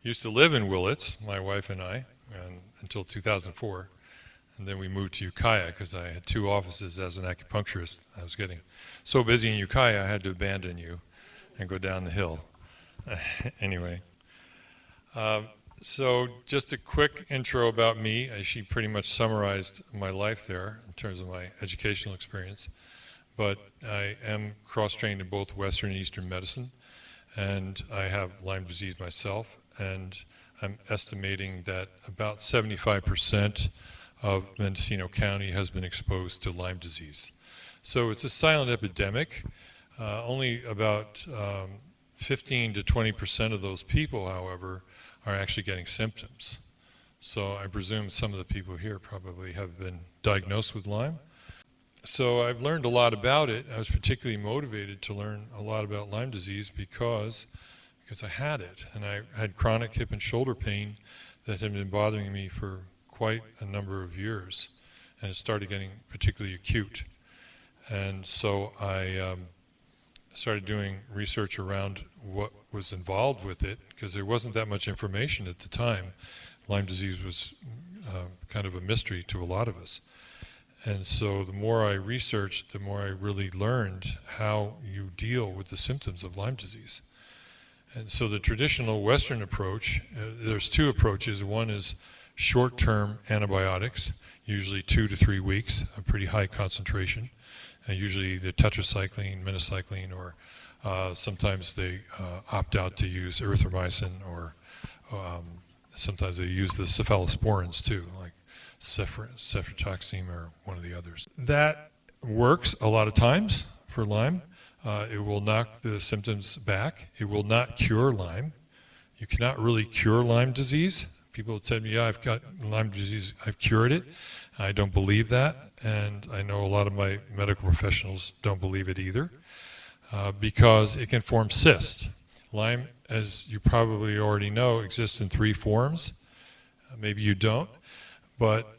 used to live in Willits, my wife and I, until 2004. And then we moved to Ukiah because I had 2 offices as an acupuncturist. I was getting so busy in Ukiah, I had to abandon you and go down the hill. Anyway, so just a quick intro about me. She pretty much summarized my life there in terms of my educational experience. But I am cross-trained in both Western and Eastern medicine, and I have Lyme disease myself, and I'm estimating that about 75% of Mendocino County has been exposed to Lyme disease. So it's a silent epidemic. Only about 15 to 20% of those people, however, are actually getting symptoms. So I presume some of the people here probably have been diagnosed with Lyme. So I've learned a lot about it. I was particularly motivated to learn a lot about Lyme disease because I had it, and I had chronic hip and shoulder pain that had been bothering me for quite a number of years, and it started getting particularly acute. And so I started doing research around what was involved with it, because there wasn't that much information at the time. Lyme disease was kind of a mystery to a lot of us. And so the more I researched, the more I really learned how you deal with the symptoms of Lyme disease. And so the traditional Western approach, there's 2 approaches. One is short-term antibiotics, usually 2 to 3 weeks, a pretty high concentration. Usually the tetracycline, minocycline, or sometimes they opt out to use erythromycin, or sometimes they use the cephalosporins too, like cephalosporin or one of the others. That works a lot of times for Lyme. It will knock the symptoms back. It will not cure Lyme. You cannot really cure Lyme disease. People tell me, yeah, I've got Lyme disease, I've cured it. I don't believe that, and I know a lot of my medical professionals don't believe it either, because it can form cysts. Lyme, as you probably already know, exists in 3 forms. Maybe you don't, but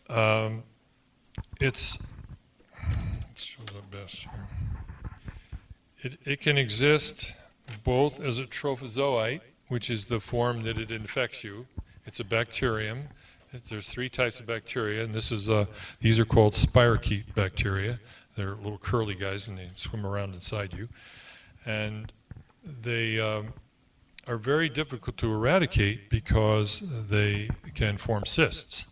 let's show the best here. It can exist both as a trophozoite, which is the form that it infects you. It's a bacterium. There's 3 types of bacteria, and these are called spirochete bacteria. They're little curly guys, and they swim around inside you. And they are very difficult to eradicate because they can form cysts.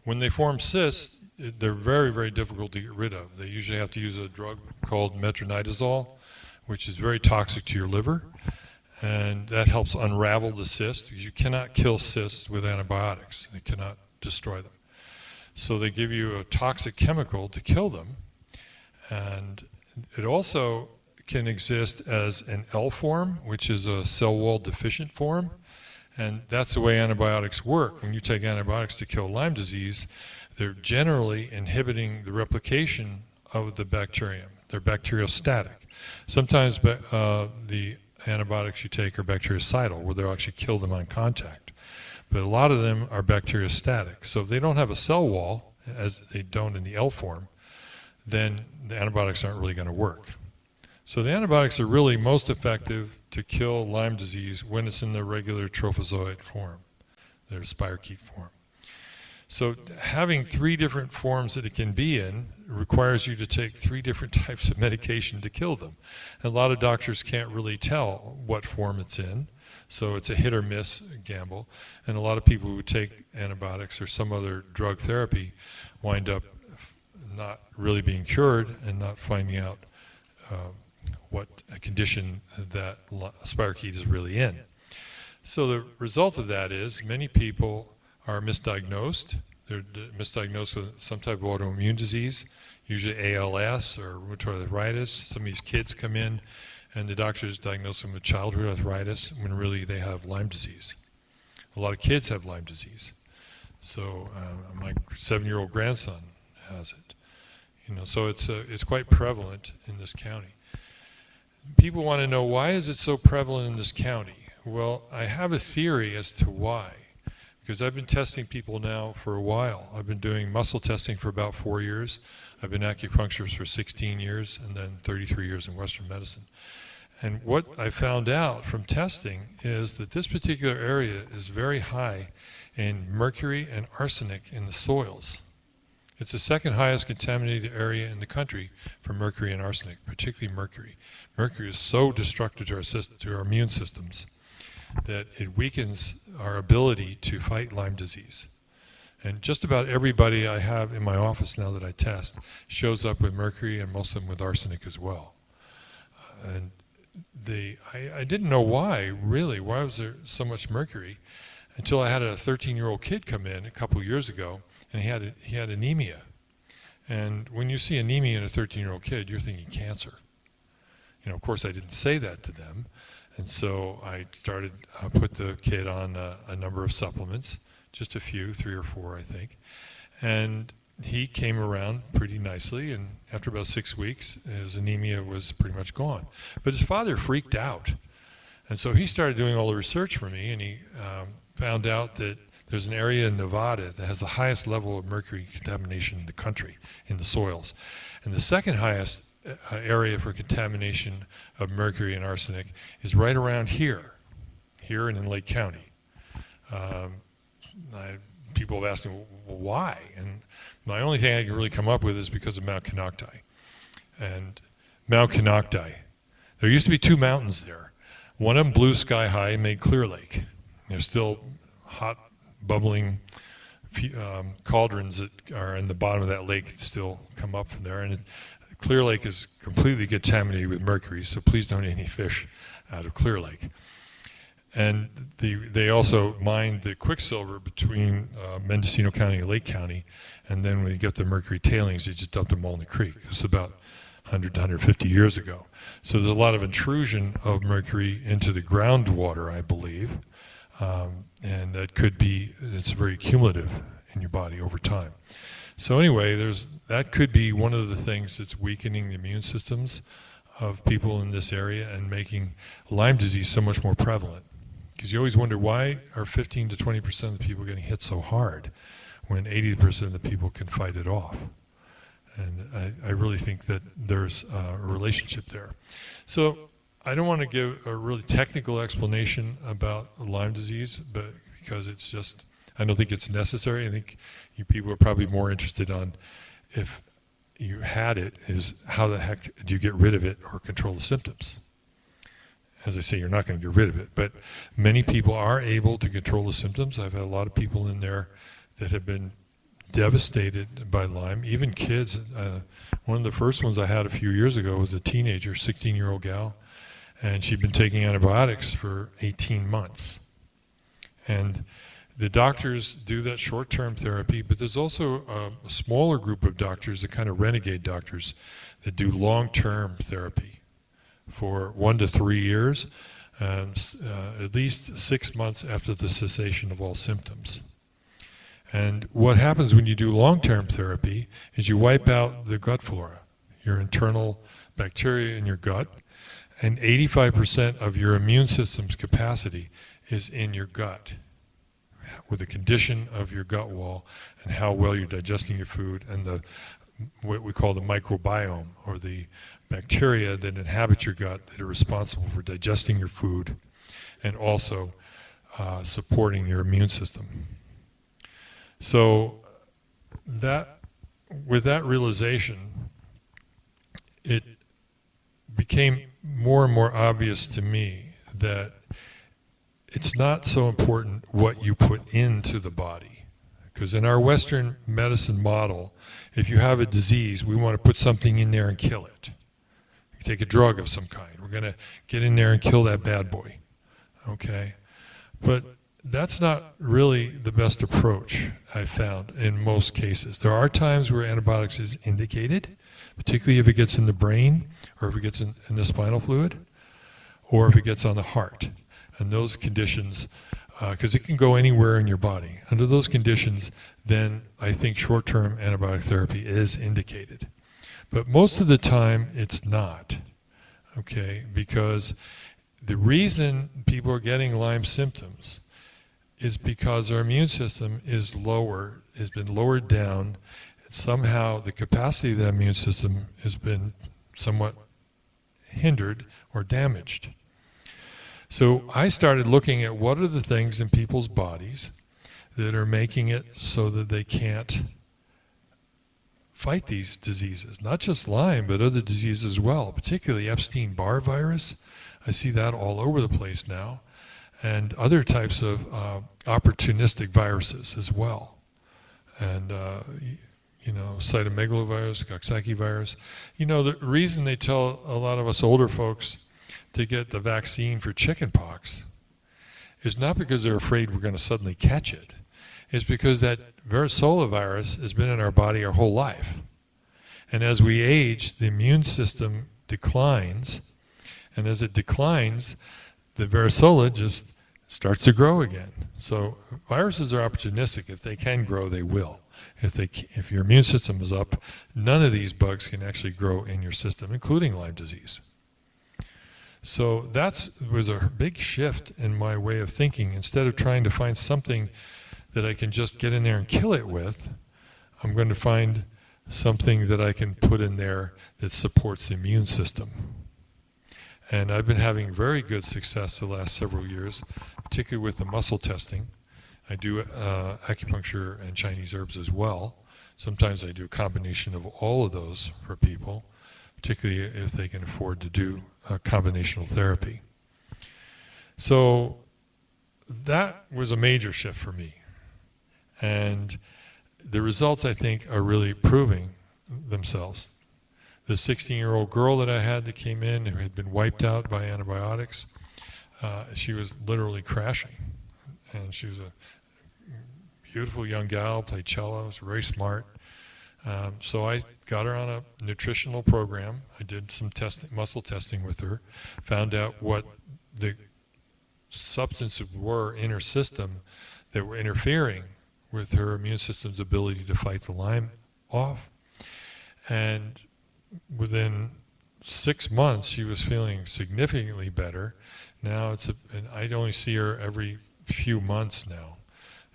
When they form cysts, they're very, very difficult to get rid of. They usually have to use a drug called metronidazole, which is very toxic to your liver, and that helps unravel the cyst, because you cannot kill cysts with antibiotics. They cannot destroy them. So they give you a toxic chemical to kill them, and it also can exist as an L form, which is a cell wall deficient form, and that's the way antibiotics work. When you take antibiotics to kill Lyme disease, they're generally inhibiting the replication of the bacterium. They're bacteriostatic. Sometimes the antibiotics you take are bactericidal, where they'll actually kill them on contact. But a lot of them are bacteriostatic. So if they don't have a cell wall, as they don't in the L form, then the antibiotics aren't really going to work. So the antibiotics are really most effective to kill Lyme disease when it's in the regular trophozoite form, their spirochete form. So having 3 different forms that it can be in requires you to take 3 different types of medication to kill them. And a lot of doctors can't really tell what form it's in, so it's a hit or miss gamble. And a lot of people who take antibiotics or some other drug therapy wind up not really being cured and not finding out what a condition that spirochete is really in. So the result of that is many people are misdiagnosed. They're misdiagnosed with some type of autoimmune disease, usually ALS or rheumatoid arthritis. Some of these kids come in and the doctors diagnose them with childhood arthritis when really they have Lyme disease. A lot of kids have Lyme disease. So my 7-year-old grandson has it. So it's quite prevalent in this county. People want to know, why is it so prevalent in this county? Well, I have a theory as to why. Because I've been testing people now for a while. I've been doing muscle testing for about 4 years. I've been acupuncturist for 16 years, and then 33 years in Western medicine. And what I found out from testing is that this particular area is very high in mercury and arsenic in the soils. It's the second highest contaminated area in the country for mercury and arsenic, particularly mercury. Mercury is so destructive to our immune systems that it weakens our ability to fight Lyme disease. And just about everybody I have in my office now that I test shows up with mercury, and most of them with arsenic as well. And I didn't know why, really. Why was there so much mercury? Until I had a 13-year-old kid come in a couple years ago, and he had anemia. And when you see anemia in a 13-year-old kid, you're thinking cancer. You know, of course, I didn't say that to them. And so I started, put the kid on a number of supplements, just a few, 3 or 4, I think. And he came around pretty nicely, and after about 6 weeks, his anemia was pretty much gone. But his father freaked out. And so he started doing all the research for me, and he found out that there's an area in Nevada that has the highest level of mercury contamination in the country, in the soils. And the second highest area for contamination of mercury and arsenic is right around here and in Lake County. People have asked me, well, why? And my only thing I can really come up with is because of Mount Canocti. And Mount Canocti, there used to be 2 mountains there. One of them blue sky high and made Clear Lake. There's still hot, bubbling cauldrons that are in the bottom of that lake that still come up from there. And Clear Lake is completely contaminated with mercury, so please don't eat any fish out of Clear Lake. And they also mined the quicksilver between Mendocino County and Lake County, and then when you get the mercury tailings, you just dumped them all in the creek. It's about 100 to 150 years ago. So there's a lot of intrusion of mercury into the groundwater, I believe, and that could be, it's very cumulative in your body over time. So anyway, that could be one of the things that's weakening the immune systems of people in this area and making Lyme disease so much more prevalent. Because you always wonder, why are 15 to 20% of the people getting hit so hard when 80% of the people can fight it off? And I really think that there's a relationship there. So I don't want to give a really technical explanation about Lyme disease, but because it's just, I don't think it's necessary. I think you people are probably more interested on, if you had it, is how the heck do you get rid of it or control the symptoms? As I say, you're not going to get rid of it, but many people are able to control the symptoms. I've had a lot of people in there that have been devastated by Lyme, even kids. One of the first ones I had a few years ago was a teenager, 16-year-old gal, and she'd been taking antibiotics for 18 months. And the doctors do that short-term therapy, but there's also a smaller group of doctors, the kind of renegade doctors, that do long-term therapy for 1 to 3 years, at least 6 months after the cessation of all symptoms. And what happens when you do long-term therapy is you wipe out the gut flora, your internal bacteria in your gut, and 85% of your immune system's capacity is in your gut, with the condition of your gut wall and how well you're digesting your food, and what we call the microbiome, or the bacteria that inhabit your gut that are responsible for digesting your food and also supporting your immune system. So with that realization, it became more and more obvious to me that it's not so important what you put into the body. Because in our Western medicine model, if you have a disease, we want to put something in there and kill it. You take a drug of some kind. We're going to get in there and kill that bad boy. Okay? But that's not really the best approach, I found, in most cases. There are times where antibiotics is indicated, particularly if it gets in the brain, or if it gets in the spinal fluid, or if it gets on the heart. And those conditions, because it can go anywhere in your body. Under those conditions, then I think short-term antibiotic therapy is indicated. But most of the time, it's not, okay? Because the reason people are getting Lyme symptoms is because our immune system is lower, has been lowered down, and somehow the capacity of that immune system has been somewhat hindered or damaged. So I started looking at what are the things in people's bodies that are making it so that they can't fight these diseases. Not just Lyme, but other diseases as well, particularly Epstein-Barr virus. I see that all over the place now. And other types of opportunistic viruses as well. And, cytomegalovirus, Coxsackie virus. The reason they tell a lot of us older folks to get the vaccine for chickenpox is not because they're afraid we're going to suddenly catch it. It's because that varicella virus has been in our body our whole life. And as we age, the immune system declines. And as it declines, the varicella just starts to grow again. So viruses are opportunistic. If they can grow, they will. If your immune system is up, none of these bugs can actually grow in your system, including Lyme disease. So that was a big shift in my way of thinking. Instead of trying to find something that I can just get in there and kill it with, I'm going to find something that I can put in there that supports the immune system. And I've been having very good success the last several years, particularly with the muscle testing. I do acupuncture and Chinese herbs as well. Sometimes I do a combination of all of those for people, particularly if they can afford to do combinational therapy. So that was a major shift for me. And the results, I think, are really proving themselves. The 16-year-old girl that I had that came in who had been wiped out by antibiotics, she was literally crashing. And she was a beautiful young gal, played cello, was very smart. So I got her on a nutritional program. I did some testing, muscle testing with her, found out what the substances were in her system that were interfering with her immune system's ability to fight the Lyme off. And within 6 months, she was feeling significantly better. Now and I only see her every few months now.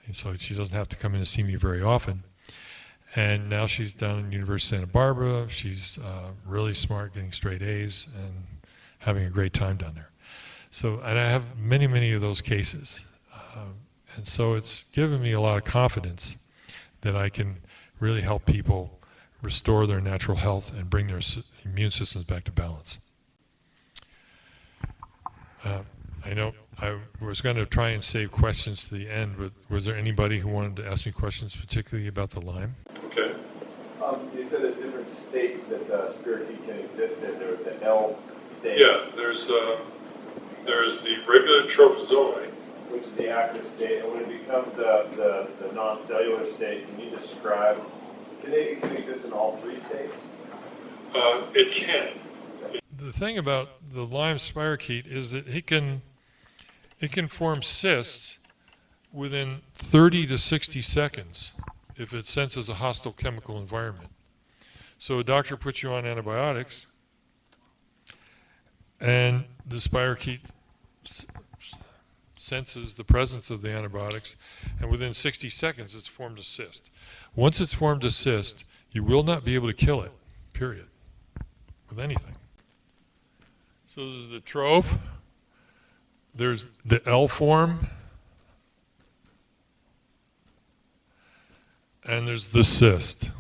And so she doesn't have to come in to see me very often. And now she's down in University of Santa Barbara. She's really smart, getting straight A's and having a great time down there. So, and I have many, many of those cases. And so it's given me a lot of confidence that I can really help people restore their natural health and bring their immune systems back to balance. I know I was going to try and save questions to the end, but was there anybody who wanted to ask me questions, particularly about the Lyme? Okay. You said there's different states that spirochete can exist in. There's the L state. Yeah, there's the regular trophozoite, which is the active state, and when it becomes the non-cellular state, can you describe? It can exist in all three states? It can. The thing about the Lyme spirochete is that it can form cysts within 30 to 60 seconds if it senses a hostile chemical environment. So a doctor puts you on antibiotics, and the spirochete senses the presence of the antibiotics, and within 60 seconds it's formed a cyst. Once it's formed a cyst, you will not be able to kill it, period, with anything. So there's the troph, there's the L form, and there's the cyst.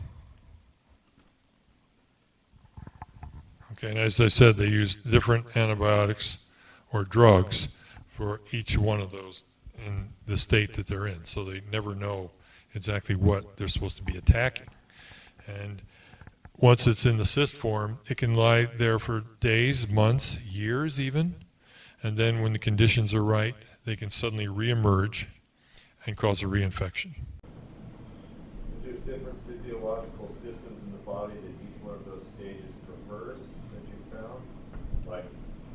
Okay, and as I said, they use different antibiotics or drugs for each one of those in the state that they're in, so they never know exactly what they're supposed to be attacking. And once it's in the cyst form, it can lie there for days, months, years even, and then when the conditions are right, they can suddenly reemerge and cause a reinfection. There's different physiological systems in the body that each one of those stages prefers that you found, like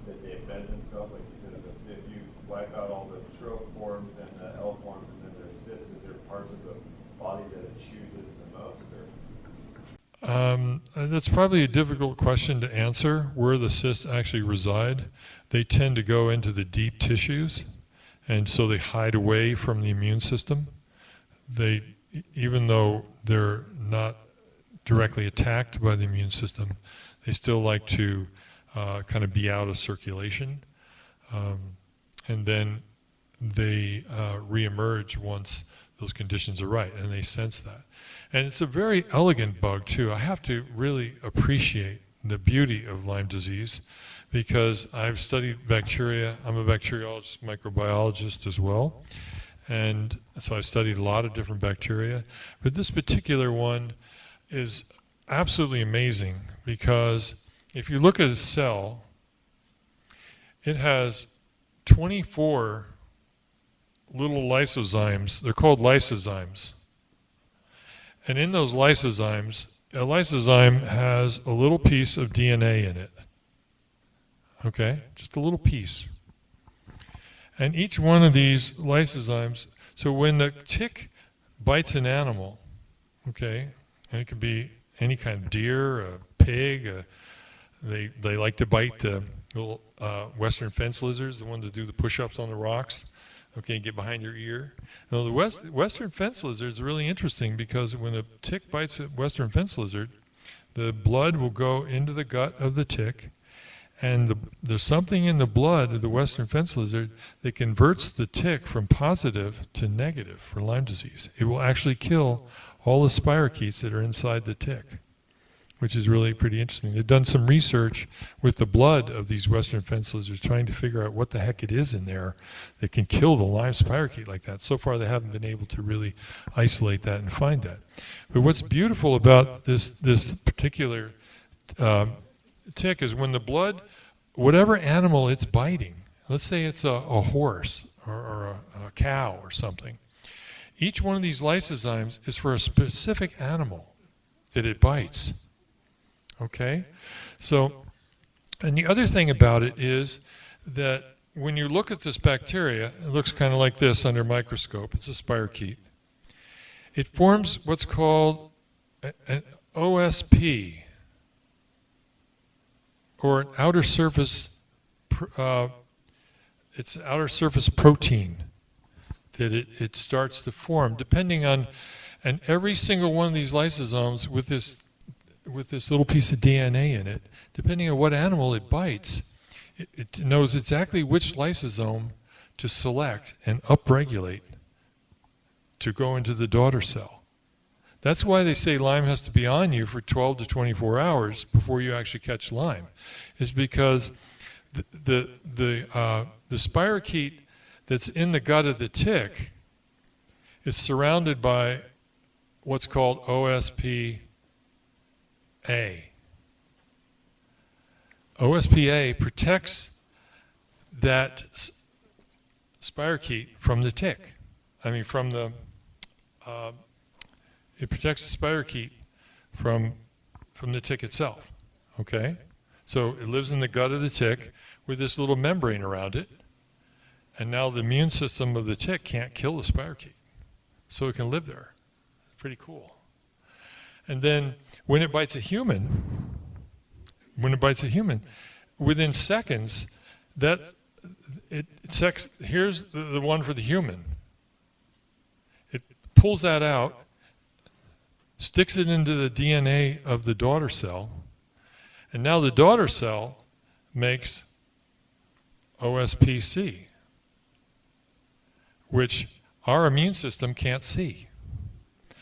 that they embed themselves, like you said, if you wipe out all the troph forms and the L forms and then there's cysts, is there parts of the body that it chooses the most? That's probably a difficult question to answer, where the cysts actually reside. They tend to go into the deep tissues, and so they hide away from the immune system. They, even though they're not directly attacked by the immune system, they still like to kind of be out of circulation. And then they reemerge once those conditions are right, and they sense that. And it's a very elegant bug, too. I have to really appreciate the beauty of Lyme disease because I've studied bacteria. I'm a bacteriologist, microbiologist as well. And so I've studied a lot of different bacteria. But this particular one is absolutely amazing because if you look at a cell, it has 24 little lysozymes. They're called lysozymes. And in those lysozymes, a lysozyme has a little piece of DNA in it. Okay? Just a little piece. And each one of these lysozymes, so when the tick bites an animal, okay, and it could be any kind of deer, a pig, they like to bite the little western fence lizards, the ones that do the push-ups on the rocks, okay, get behind your ear. Now the western fence lizard is really interesting because when a tick bites a western fence lizard, the blood will go into the gut of the tick, and there's something in the blood of the western fence lizard that converts the tick from positive to negative for Lyme disease. It will actually kill all the spirochetes that are inside the tick, which is really pretty interesting. They've done some research with the blood of these western fence lizards trying to figure out what the heck it is in there that can kill the Lyme spirochete like that. So far they haven't been able to really isolate that and find that. But what's beautiful about this particular tick is when the blood, whatever animal it's biting, let's say it's a horse or a cow or something, each one of these lysozymes is for a specific animal that it bites. Okay? So, and the other thing about it is that when you look at this bacteria, it looks kind of like this under a microscope. It's a spirochete. It forms what's called an OSP, or an outer surface, it's an outer surface protein that it starts to form, depending on, and every single one of these lysosomes with this little piece of DNA in it, depending on what animal it bites, it knows exactly which lysosome to select and upregulate to go into the daughter cell. That's why they say Lyme has to be on you for 12 to 24 hours before you actually catch Lyme, is because the spirochete that's in the gut of the tick is surrounded by what's called OSPA. OSPA protects that spirochete from the tick. It protects the spirochete from the tick itself. Okay? So it lives in the gut of the tick with this little membrane around it. And now the immune system of the tick can't kill the spirochete. So it can live there. Pretty cool. And then when it bites a human, within seconds, here's the one for the human. It pulls that out, sticks it into the DNA of the daughter cell, and now the daughter cell makes OSPC, which our immune system can't see.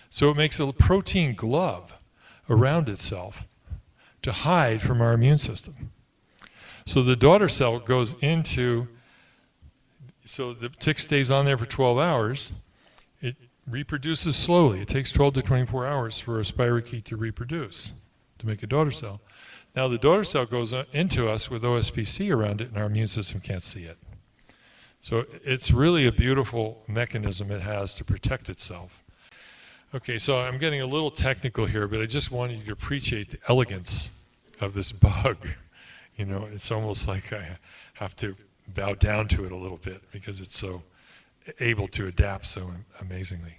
So it makes a protein glove around itself to hide from our immune system. So the daughter cell goes into, so the tick stays on there for 12 hours. It reproduces slowly. It takes 12 to 24 hours for a spirochete to reproduce, to make a daughter cell. Now the daughter cell goes into us with OSPC around it, and our immune system can't see it. So it's really a beautiful mechanism it has to protect itself. Okay, so I'm getting a little technical here, but I just wanted you to appreciate the elegance of this bug. You know, it's almost like I have to bow down to it a little bit because it's so able to adapt so amazingly.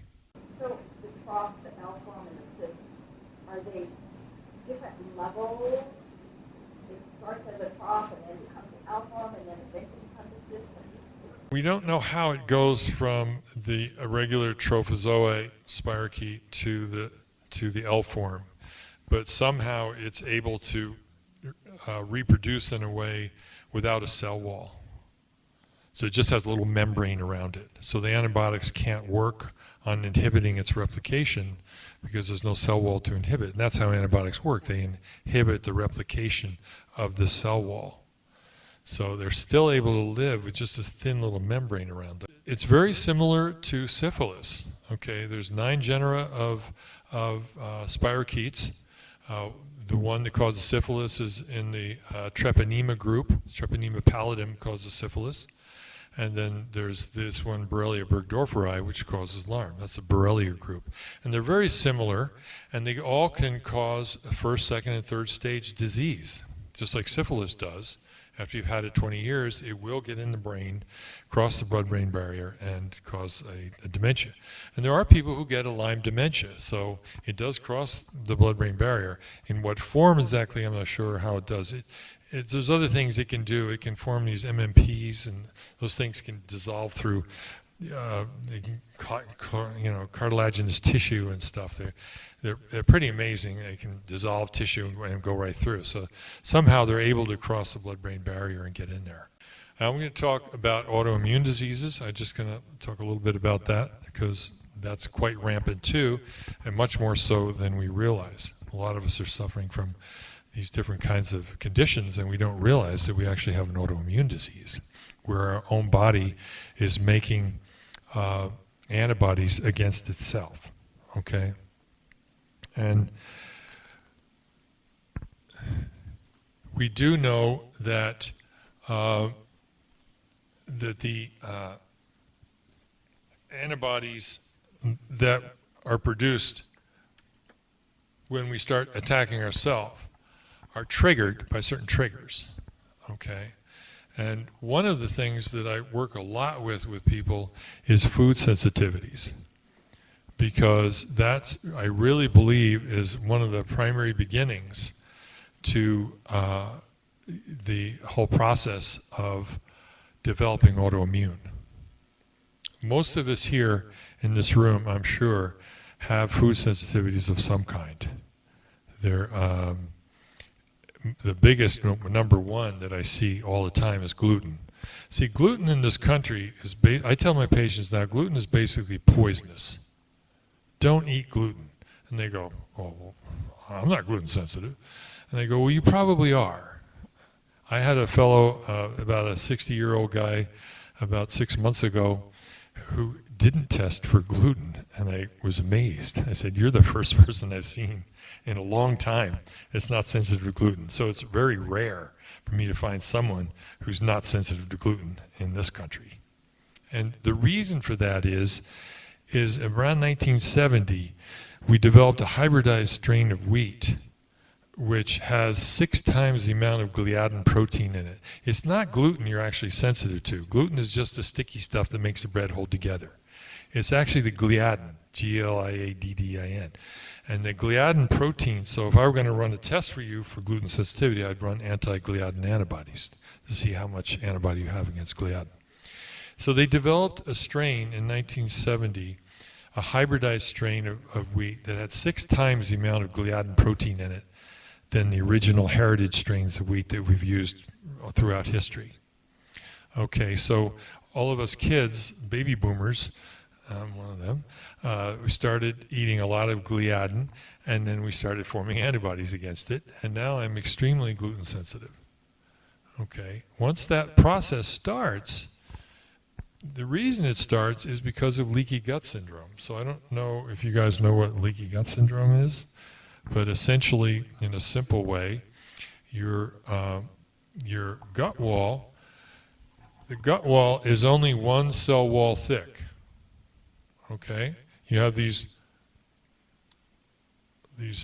So the trough, the L form, and the cyst, are they different levels? It starts as a trough and then becomes an L form and then eventually becomes a cyst? We don't know how it goes from the irregular trophozoite spirochete to the L form, but somehow it's able to reproduce in a way without a cell wall. So it just has a little membrane around it. So the antibiotics can't work on inhibiting its replication because there's no cell wall to inhibit. And that's how antibiotics work. They inhibit the replication of the cell wall. So they're still able to live with just this thin little membrane around them. It's very similar to syphilis. Okay, there's 9 genera of spirochetes. The one that causes syphilis is in the Treponema group. Treponema pallidum causes syphilis. And then there's this one, Borrelia burgdorferi, which causes Lyme. That's a Borrelia group. And they're very similar, and they all can cause first, second, and third stage disease, just like syphilis does. After you've had it 20 years, it will get in the brain, cross the blood-brain barrier, and cause a dementia. And there are people who get a Lyme dementia, so it does cross the blood-brain barrier. In what form exactly, I'm not sure how it does. There's other things it can do. It can form these MMPs, and those things can dissolve through cartilaginous tissue and stuff. They're pretty amazing. They can dissolve tissue and go right through. So somehow they're able to cross the blood-brain barrier and get in there. Now I'm going to talk about autoimmune diseases. I'm just going to talk a little bit about that because that's quite rampant too, and much more so than we realize. A lot of us are suffering from these different kinds of conditions, and we don't realize that we actually have an autoimmune disease where our own body is making antibodies against itself, okay? And we do know that the antibodies that are produced when we start attacking ourselves are triggered by certain triggers, okay? And one of the things that I work a lot with people is food sensitivities, because that's, I really believe, is one of the primary beginnings to the whole process of developing autoimmune. Most of us here in this room, I'm sure, have food sensitivities of some kind. They're the biggest, number one that I see all the time is gluten. See, gluten in this country is, I tell my patients now, gluten is basically poisonous. Don't eat gluten. And they go, oh, well, I'm not gluten sensitive. And I go, well, you probably are. I had a fellow, about a 60-year-old guy, about 6 months ago, who didn't test for gluten, and I was amazed. I said, you're the first person I've seen in a long time that's not sensitive to gluten. So it's very rare for me to find someone who's not sensitive to gluten in this country. And the reason for that is around 1970, we developed a hybridized strain of wheat which has 6 times the amount of gliadin protein in it. It's not gluten you're actually sensitive to. Gluten is just the sticky stuff that makes the bread hold together. It's actually the gliadin, G-L-I-A-D-D-I-N. And the gliadin protein, so if I were going to run a test for you for gluten sensitivity, I'd run anti-gliadin antibodies to see how much antibody you have against gliadin. So they developed a strain in 1970, a hybridized strain of wheat that had 6 times the amount of gliadin protein in it than the original heritage strains of wheat that we've used throughout history. Okay, so all of us kids, baby boomers, I'm one of them, we started eating a lot of gliadin, and then we started forming antibodies against it, and now I'm extremely gluten sensitive. Okay, once that process starts, the reason it starts is because of leaky gut syndrome. So I don't know if you guys know what leaky gut syndrome is, but essentially, in a simple way, your gut wall, the gut wall is only 1 cell wall thick. Okay, you have these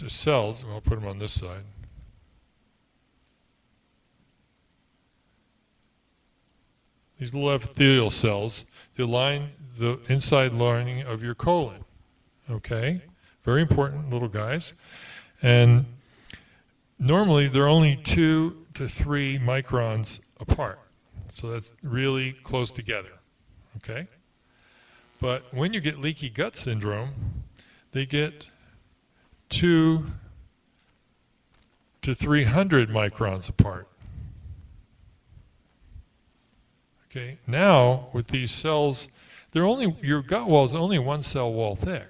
cells. I'll put them on this side. These little epithelial cells, they line the inside lining of your colon. Okay, very important little guys. And normally they're only 2 to 3 microns apart. So that's really close together. Okay? But when you get leaky gut syndrome, they get 2 to 300 microns apart. Okay, now with these cells, your gut wall is only one cell wall thick.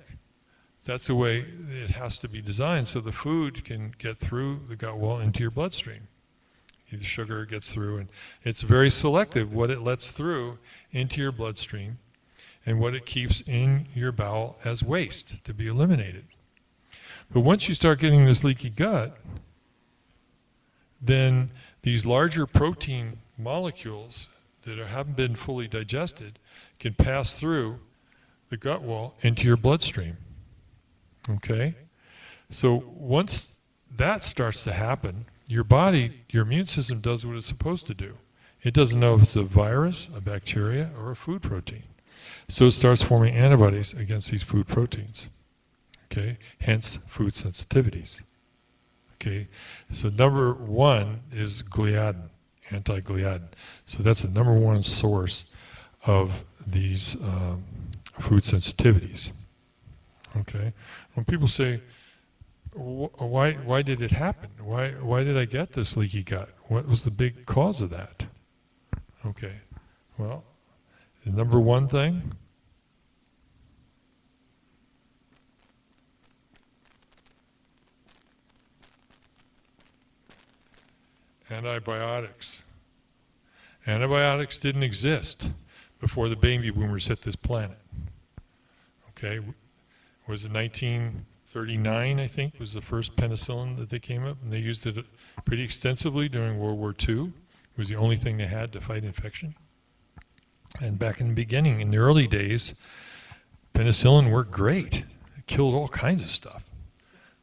That's the way it has to be designed so the food can get through the gut wall into your bloodstream. The sugar gets through, and it's very selective what it lets through into your bloodstream and what it keeps in your bowel as waste to be eliminated. But once you start getting this leaky gut, then these larger protein molecules that haven't been fully digested can pass through the gut wall into your bloodstream. Okay? So once that starts to happen, your body, your immune system does what it's supposed to do. It doesn't know if it's a virus, a bacteria, or a food protein. So it starts forming antibodies against these food proteins. Okay? Hence, food sensitivities. Okay? So number one is Gliadin, anti-Gliadin. So that's the number one source of these food sensitivities. Okay? When people say, why did it happen? Why did I get this leaky gut? What was the big cause of that? Okay, well, the number one thing, antibiotics. Antibiotics didn't exist before the baby boomers hit this planet. Okay, was it 1939, I think, was the first penicillin that they came up, and they used it pretty extensively during World War II. It was the only thing they had to fight infection. And back in the beginning, in the early days, penicillin worked great. It killed all kinds of stuff.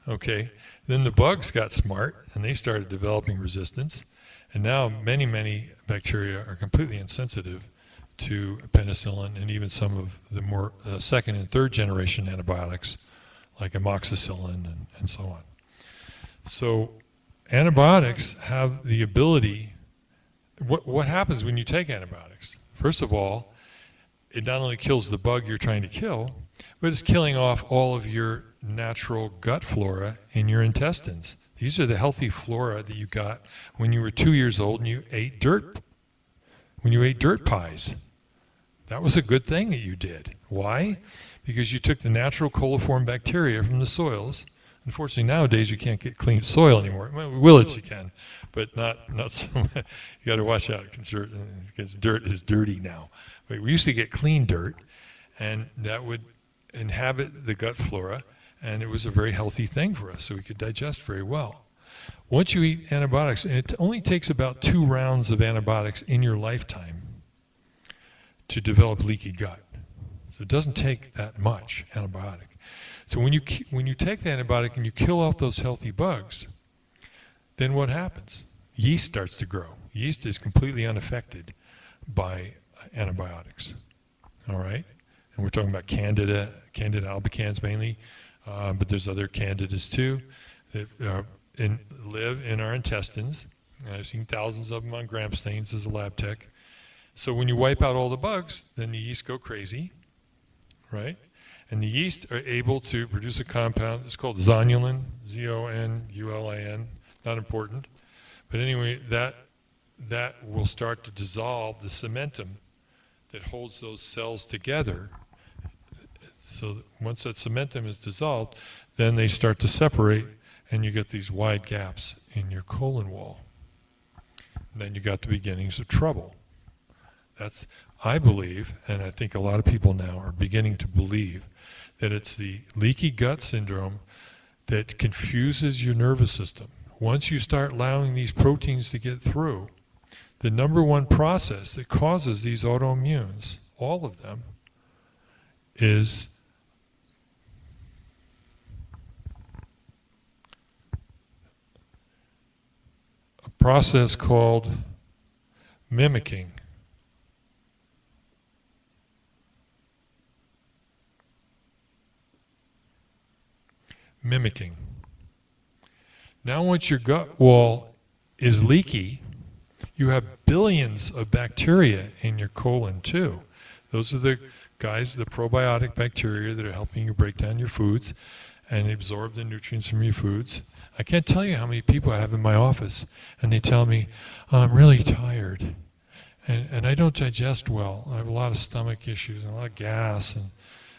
Okay, then the bugs got smart, and they started developing resistance, and now many, many bacteria are completely insensitive to penicillin and even some of the more second and third generation antibiotics like amoxicillin and so on. So antibiotics have the ability, what happens when you take antibiotics? First of all, it not only kills the bug you're trying to kill, but it's killing off all of your natural gut flora in your intestines. These are the healthy flora that you got when you were 2 years old and you ate dirt, when you ate dirt pies. That was a good thing that you did. Why? Because you took the natural coliform bacteria from the soils. Unfortunately, nowadays you can't get clean soil anymore. Well, Willits you can, but not so much. You got to watch out because dirt is dirty now. But we used to get clean dirt, and that would inhabit the gut flora, and it was a very healthy thing for us, so we could digest very well. Once you eat antibiotics, and it only takes about 2 rounds of antibiotics in your lifetime to develop leaky gut. So it doesn't take that much antibiotic. So when you take the antibiotic and you kill off those healthy bugs, then what happens? Yeast starts to grow. Yeast is completely unaffected by antibiotics. All right? And we're talking about Candida albicans mainly, but there's other candidas too that live in our intestines. And I've seen thousands of them on gram stains as a lab tech. So when you wipe out all the bugs, then the yeast go crazy, right? And the yeast are able to produce a compound. It's called zonulin, Z-O-N-U-L-I-N. Not important. But anyway, that will start to dissolve the cementum that holds those cells together. So once that cementum is dissolved, then they start to separate, and you get these wide gaps in your colon wall. And then you got the beginnings of trouble. That's, I believe, and I think a lot of people now are beginning to believe, that it's the leaky gut syndrome that confuses your nervous system. Once you start allowing these proteins to get through, the number one process that causes these autoimmunes, all of them, is a process called mimicking. Mimicking. Now once your gut wall is leaky, you have billions of bacteria in your colon too. Those are the guys, the probiotic bacteria that are helping you break down your foods. and absorb the nutrients from your foods. I can't tell you how many people I have in my office, and they tell me, I'm really tired, and I don't digest well. I have a lot of stomach issues and a lot of gas,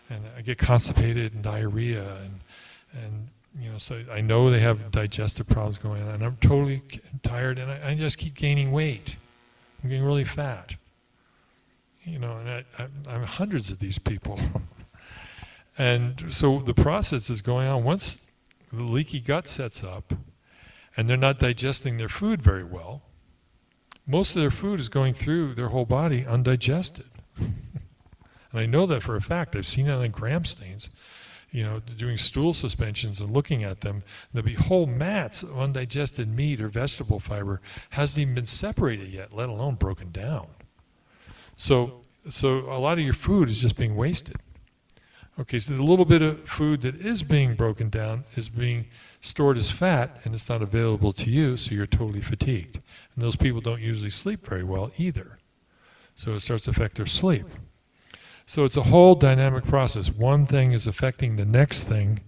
and I get constipated and diarrhea, and so I know they have digestive problems going on, and I'm totally tired, and I just keep gaining weight. I'm getting really fat. And I'm hundreds of these people. And so the process is going on. Once the leaky gut sets up, and they're not digesting their food very well, most of their food is going through their whole body undigested. And I know that for a fact. I've seen it on gram stains. Doing stool suspensions and looking at them, there'll be whole mats of undigested meat or vegetable fiber hasn't even been separated yet, let alone broken down. So a lot of your food is just being wasted. Okay, so the little bit of food that is being broken down is being stored as fat, and it's not available to you, so you're totally fatigued. And those people don't usually sleep very well either. So it starts to affect their sleep. So it's a whole dynamic process. One thing is affecting the next thing,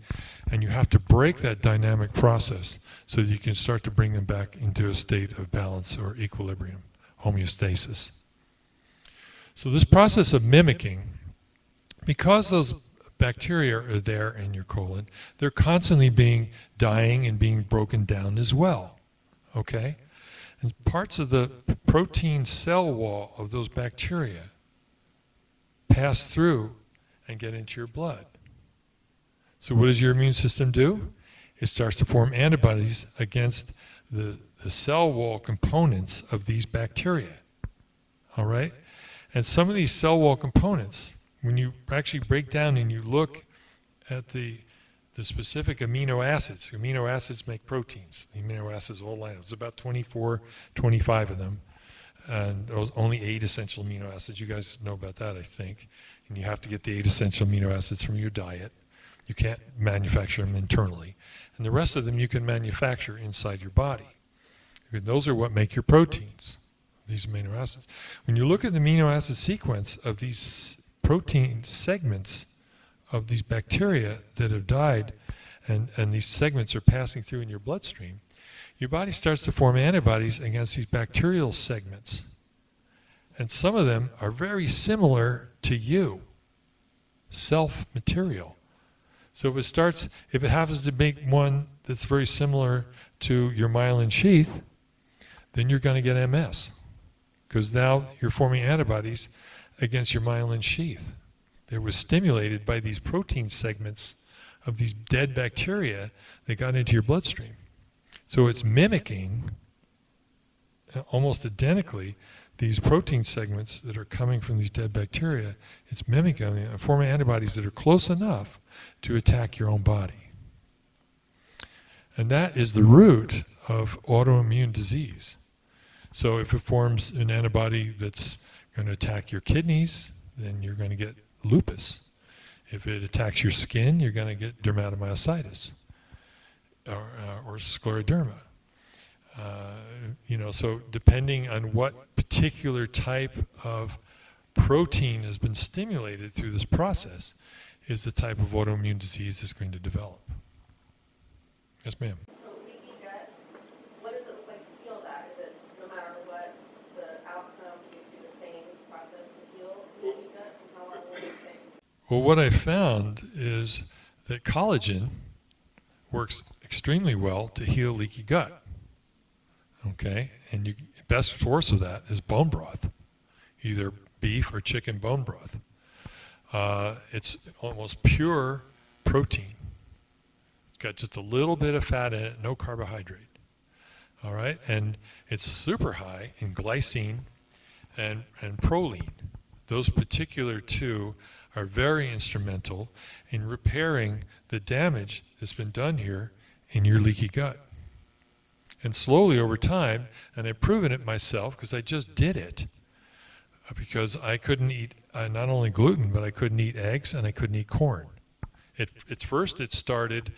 and you have to break that dynamic process so that you can start to bring them back into a state of balance or equilibrium, homeostasis. So this process of mimicking, because those bacteria are there in your colon, they're constantly dying and being broken down as well. Okay? And parts of the protein cell wall of those bacteria pass through and get into your blood. So what does your immune system do? It starts to form antibodies against the cell wall components of these bacteria. All right? And some of these cell wall components, when you actually break down and you look at the specific amino acids make proteins. The amino acids all line up. It's about 24, 25 of them. And only 8 essential amino acids. You guys know about that, I think. And you have to get the 8 essential amino acids from your diet. You can't manufacture them internally. And the rest of them you can manufacture inside your body. Because those are what make your proteins, these amino acids. When you look at the amino acid sequence of these protein segments of these bacteria that have died, and these segments are passing through in your bloodstream, your body starts to form antibodies against these bacterial segments. And some of them are very similar to you, self-material. So if it happens to make one that's very similar to your myelin sheath, then you're going to get MS. Because now you're forming antibodies against your myelin sheath. They were stimulated by these protein segments of these dead bacteria that got into your bloodstream. So it's mimicking, almost identically, these protein segments that are coming from these dead bacteria. It's mimicking and forming antibodies that are close enough to attack your own body. And that is the root of autoimmune disease. So if it forms an antibody that's going to attack your kidneys, then you're going to get lupus. If it attacks your skin, you're going to get dermatomyositis or scleroderma. So depending on what particular type of protein has been stimulated through this process is the type of autoimmune disease that's going to develop. Yes, ma'am. So leaky gut, what does it look like to heal that? Is it no matter what the outcome, you do the same process to heal leaky gut? And how long will it take? Well, what I found is that collagen works extremely well to heal leaky gut. Okay, and the best source of that is bone broth, either beef or chicken bone broth. It's almost pure protein. It's got just a little bit of fat in it, no carbohydrate. All right, and it's super high in glycine and proline. Those particular two are very instrumental in repairing the damage that's been done here in your leaky gut. And slowly over time, and I've proven it myself because I just did it, because I couldn't eat not only gluten, but I couldn't eat eggs and I couldn't eat corn. At first it started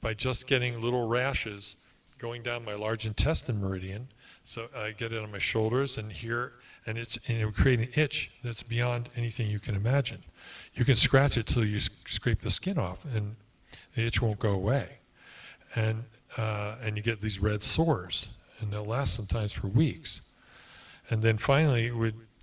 by just getting little rashes going down my large intestine meridian. So I get it on my shoulders and here, and it would create an itch that's beyond anything you can imagine. You can scratch it till you scrape the skin off, and the itch won't go away. And you get these red sores, and they'll last sometimes for weeks. And then finally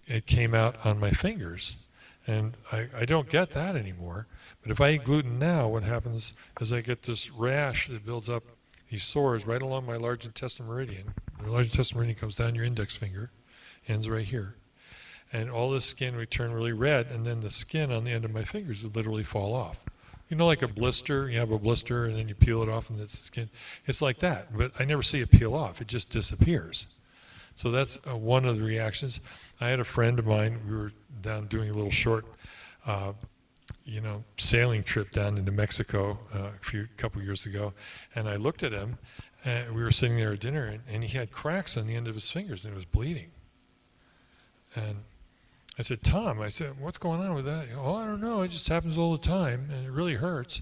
it came out on my fingers, and I don't get that anymore. But if I eat gluten now, what happens is I get this rash that builds up these sores right along my large intestinal meridian. The large intestinal meridian comes down your index finger, ends right here. And all this skin would turn really red, and then the skin on the end of my fingers would literally fall off. You know, like a blister, you have a blister and then you peel it off and it's skin. It's like that, but I never see it peel off. It just disappears. So that's one of the reactions. I had a friend of mine, we were down doing a little short, sailing trip down into Mexico a couple years ago, and I looked at him, and we were sitting there at dinner, and he had cracks on the end of his fingers, and it was bleeding. And I said, Tom, what's going on with that? Oh, I don't know, it just happens all the time, and it really hurts.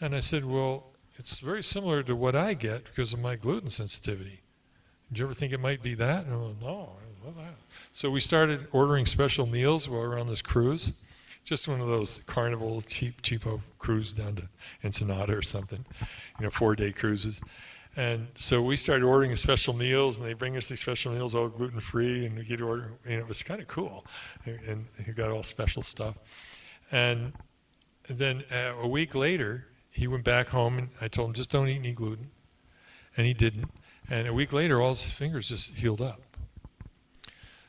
And I said, well, it's very similar to what I get because of my gluten sensitivity. Did you ever think it might be that? And I went, no, I love that. So we started ordering special meals while we were on this cruise. Just one of those Carnival cheapo cruise down to Ensenada or something, 4-day cruises. And so we started ordering special meals, and they bring us these special meals all gluten-free, and we get to order. It was kind of cool, and he got all special stuff. And then a week later, he went back home, and I told him, just don't eat any gluten, and he didn't. And a week later, all his fingers just healed up.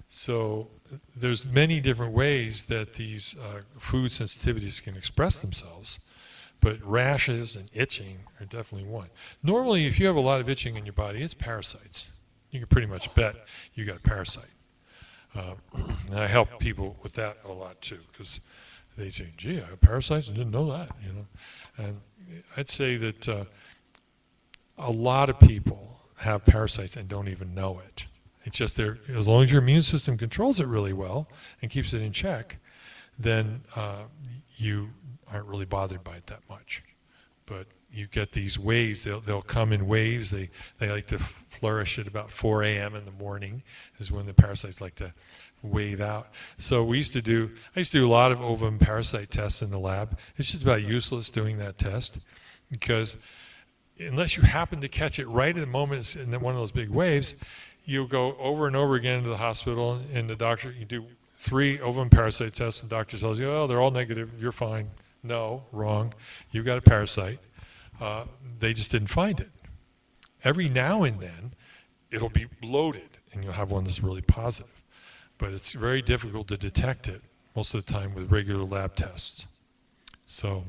So there's many different ways that these food sensitivities can express themselves. But rashes and itching are definitely one. Normally, if you have a lot of itching in your body, it's parasites. You can pretty much bet you got a parasite. And I help people with that a lot too, because they say, gee, I have parasites and didn't know that, And I'd say that a lot of people have parasites and don't even know it. It's just as long as your immune system controls it really well and keeps it in check, then you aren't really bothered by it that much. But you get these waves, they'll come in waves. They like to flourish at about 4 a.m. in the morning is when the parasites like to wave out. So I used to do a lot of ovum parasite tests in the lab. It's just about useless doing that test because unless you happen to catch it right at the moment it's in one of those big waves, you'll go over and over again to the hospital, and the doctor, you do 3 ovum parasite tests, and the doctor tells you, oh, they're all negative, you're fine. No, wrong. You've got a parasite. They just didn't find it. Every now and then, it'll be loaded, and you'll have one that's really positive. But it's very difficult to detect it most of the time with regular lab tests. So,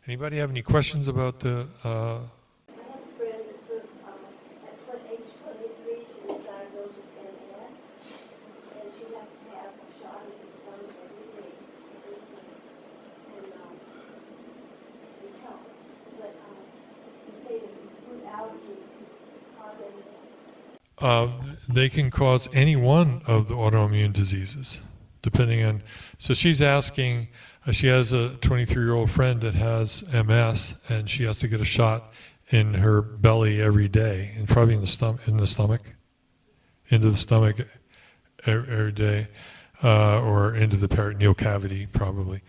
anybody have any questions about the... I have a friend that's at age 23, she was diagnosed with MS, and she has to have a shot in her stomach every day. And it helps. But you say that these food allergies can cause MS. They can cause any one of the autoimmune diseases, depending on... So she's asking... she has a 23-year-old friend that has MS, and she has to get a shot in her belly every day, and probably in the stomach, into the stomach every day, or into the peritoneal cavity, probably.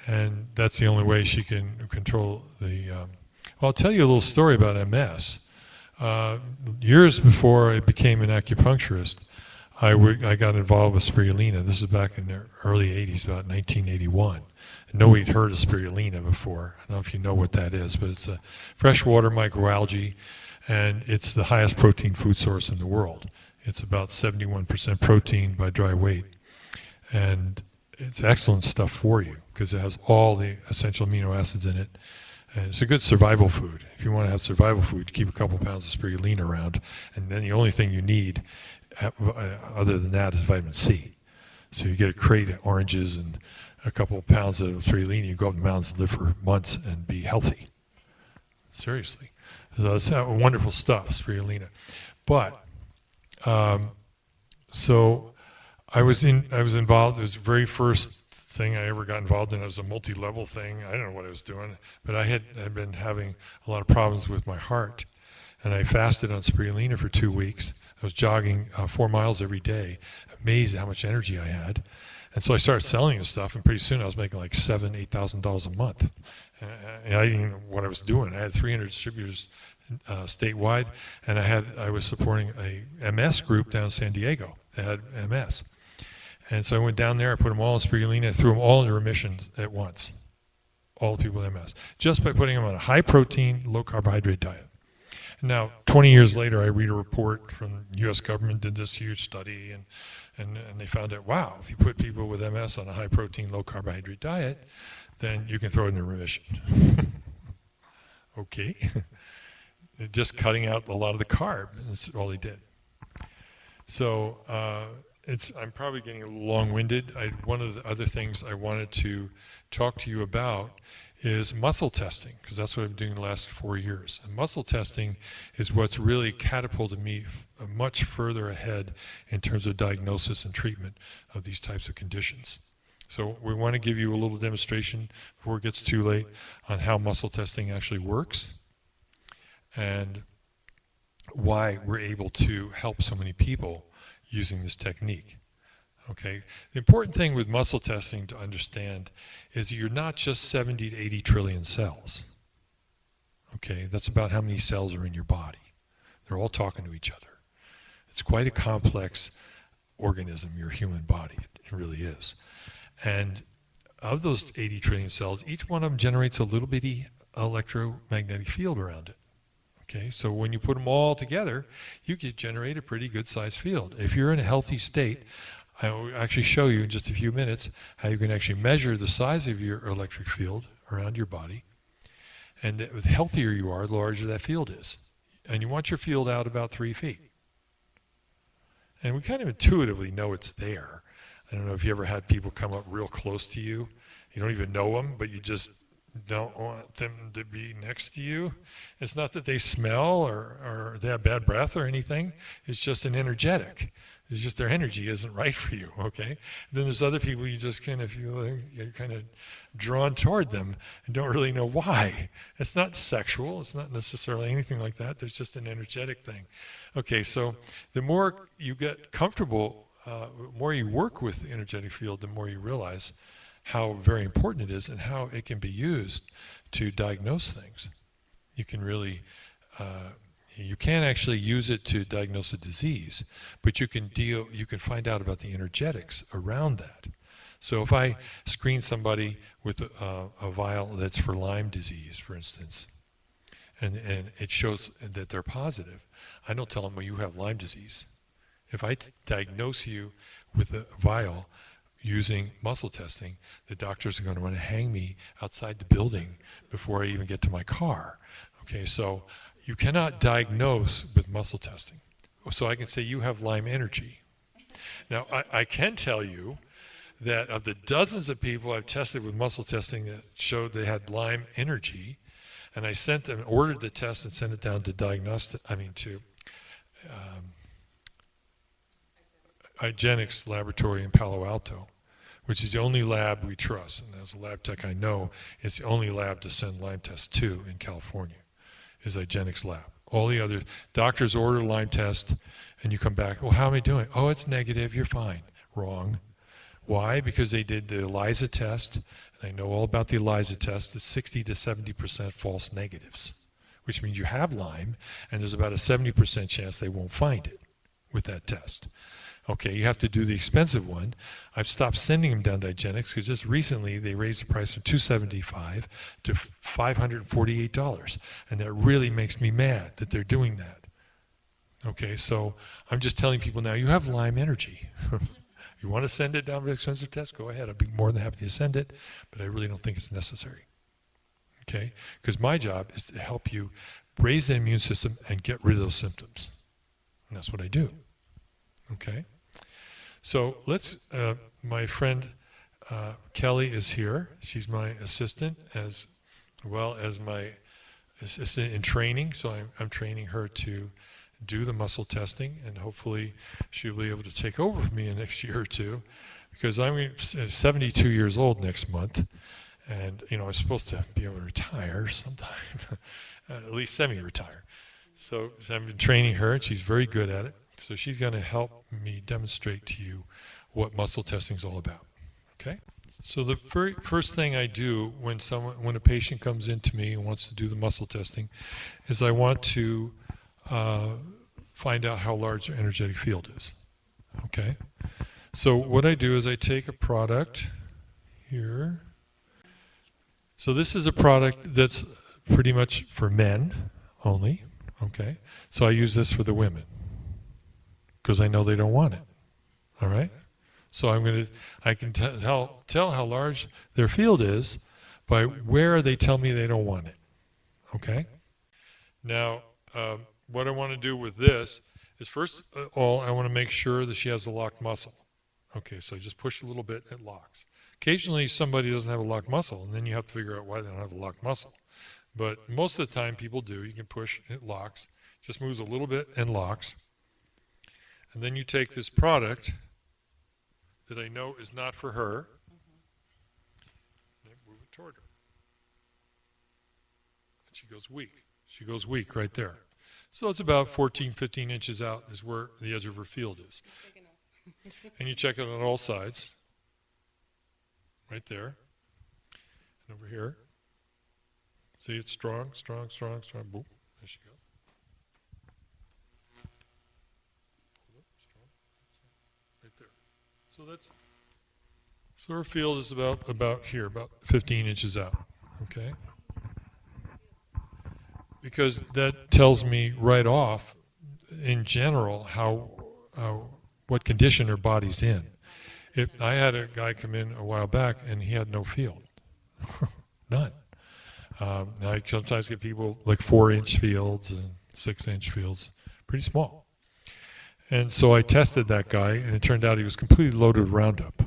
And that's the only way she can control the... Well, I'll tell you a little story about MS. Years before I became an acupuncturist, I got involved with spirulina. This is back in the early 80s, about 1981. And nobody had heard of spirulina before. I don't know if you know what that is, but it's a freshwater microalgae, and it's the highest protein food source in the world. It's about 71% protein by dry weight. And it's excellent stuff for you because it has all the essential amino acids in it. And it's a good survival food. If you want to have survival food, keep a couple pounds of spirulina around, and then the only thing you need other than that is vitamin C. So you get a crate of oranges and a couple of pounds of spirulina, you go up in the mountains and live for months and be healthy. Seriously. So it's wonderful stuff, spirulina. But, so I was involved. It was the very first thing I ever got involved in. It was a multi-level thing. I don't know what I was doing, but I had been having a lot of problems with my heart. And I fasted on spirulina for 2 weeks. I was jogging 4 miles every day, amazed at how much energy I had. And so I started selling this stuff, and pretty soon I was making like $7,000-8,000 a month. And I didn't even know what I was doing. I had 300 distributors statewide, and I was supporting a MS group down in San Diego that had MS. And so I went down there, I put them all in spirulina, threw them all into remission at once, all the people with MS, just by putting them on a high-protein, low-carbohydrate diet. Now, 20 years later, I read a report from the U.S. government did this huge study, and they found out, wow, if you put people with MS on a high-protein, low-carbohydrate diet, then you can throw it into remission. Okay. Just cutting out a lot of the carb, that's all they did. So I'm probably getting a little long-winded. One of the other things I wanted to talk to you about is muscle testing, because that's what I've been doing the last 4 years. And muscle testing is what's really catapulted me much further ahead in terms of diagnosis and treatment of these types of conditions. So we want to give you a little demonstration before it gets too late on how muscle testing actually works and why we're able to help so many people using this technique. Okay, the important thing with muscle testing to understand is you're not just 70 to 80 trillion cells. Okay, that's about how many cells are in your body. They're all talking to each other. It's quite a complex organism, your human body. It really is. And of those 80 trillion cells, each one of them generates a little bitty electromagnetic field around it. Okay, so when you put them all together, you can generate a pretty good sized field. If you're in a healthy state, I will actually show you in just a few minutes how you can actually measure the size of your electric field around your body. And the healthier you are, the larger that field is. And you want your field out about 3 feet. And we kind of intuitively know it's there. I don't know if you ever had people come up real close to you. You don't even know them, but you just don't want them to be next to you. It's not that they smell or they have bad breath or anything. It's just an energetic. It's just their energy isn't right for you, okay? Then there's other people you just kind of feel like you're kind of drawn toward them and don't really know why. It's not sexual. It's not necessarily anything like that. There's just an energetic thing. Okay, so the more you get comfortable, the more you work with the energetic field, the more you realize how very important it is and how it can be used to diagnose things. You can really... you can't actually use it to diagnose a disease, but you can find out about the energetics around that. So if I screen somebody with a vial that's for Lyme disease, for instance, and it shows that they're positive, I don't tell them, well, you have Lyme disease. If I diagnose you with a vial using muscle testing, the doctors are going to want to hang me outside the building before I even get to my car. Okay, so you cannot diagnose with muscle testing. So I can say you have Lyme energy. Now, I can tell you that of the dozens of people I've tested with muscle testing that showed they had Lyme energy, and I sent them, ordered the test and sent it down to Igenics Laboratory in Palo Alto, which is the only lab we trust. And as a lab tech, I know it's the only lab to send Lyme tests to in California. Is Igenics lab. All the other doctors order a Lyme test, and you come back, well, how am I doing? Oh, it's negative, you're fine. Wrong. Why? Because they did the ELISA test, and I know all about the ELISA test. It's 60 to 70% false negatives, which means you have Lyme, and there's about a 70% chance they won't find it with that test. Okay, you have to do the expensive one. I've stopped sending them down to Igenics because just recently they raised the price from $275 to $548, and that really makes me mad that they're doing that. Okay, so I'm just telling people now, you have Lyme energy. You want to send it down to an expensive test? Go ahead. I'd be more than happy to send it, but I really don't think it's necessary. Okay, because my job is to help you raise the immune system and get rid of those symptoms, and that's what I do. Okay. So my friend Kelly is here. She's my assistant as well as my assistant in training. So I'm training her to do the muscle testing, and hopefully she'll be able to take over for me in the next year or two, because I'm 72 years old next month, and I'm supposed to be able to retire sometime, at least semi-retire. So I've been training her, and she's very good at it. So she's going to help me demonstrate to you what muscle testing is all about. Okay? So the very first thing I do when a patient comes into me and wants to do the muscle testing is I want to find out how large their energetic field is. Okay? So what I do is I take a product here. So this is a product that's pretty much for men only. Okay? So I use this for the women because I know they don't want it. All right? So I can tell how large their field is by where they tell me they don't want it. Okay? Now, what I want to do with this is first of all, I want to make sure that she has a locked muscle. Okay, so I just push a little bit, it locks. Occasionally somebody doesn't have a locked muscle, and then you have to figure out why they don't have a locked muscle. But most of the time people do. You can push, it locks. Just moves a little bit and locks. And then you take this product that I know is not for her, and move it toward her. And she goes weak. She goes weak right there. So it's about 14, 15 inches out is where the edge of her field is. And you check it on all sides. Right there. And over here. See, it's strong, strong, strong, strong. Boom. There she goes. Right there. So her field is about here, about 15 inches out. Okay? Because that tells me right off, in general, what condition her body's in. I had a guy come in a while back, and he had no field. None. I sometimes get people like 4-inch fields and 6-inch fields, pretty small. And so I tested that guy, and it turned out he was completely loaded with Roundup.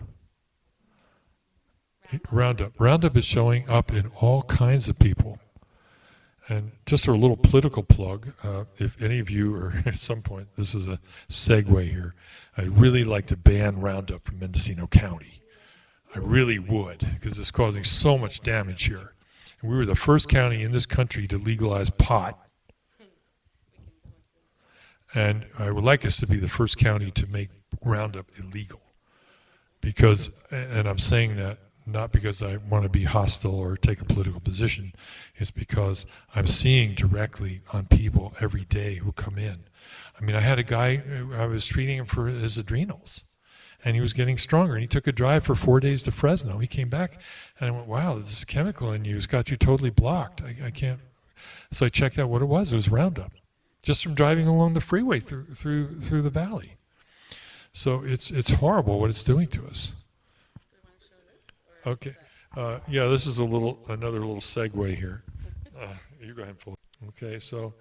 Roundup is showing up in all kinds of people. And just a little political plug, if any of you are at some point, this is a segue here, I'd really like to ban Roundup from Mendocino County. I really would, because it's causing so much damage here. And we were the first county in this country to legalize pot. And I would like us to be the first county to make Roundup illegal. Because, and I'm saying that not because I want to be hostile or take a political position, it's because I'm seeing directly on people every day who come in. I mean, I had a guy, I was treating him for his adrenals, and he was getting stronger, and he took a drive for 4 days to Fresno. He came back, and I went, wow, this chemical in you has got you totally blocked. I can't. So I checked out what it was. It was Roundup, just from driving along the freeway through the valley. So it's horrible what it's doing to us. Okay. Yeah, this is another little segue here. You go ahead and pull it. Okay, so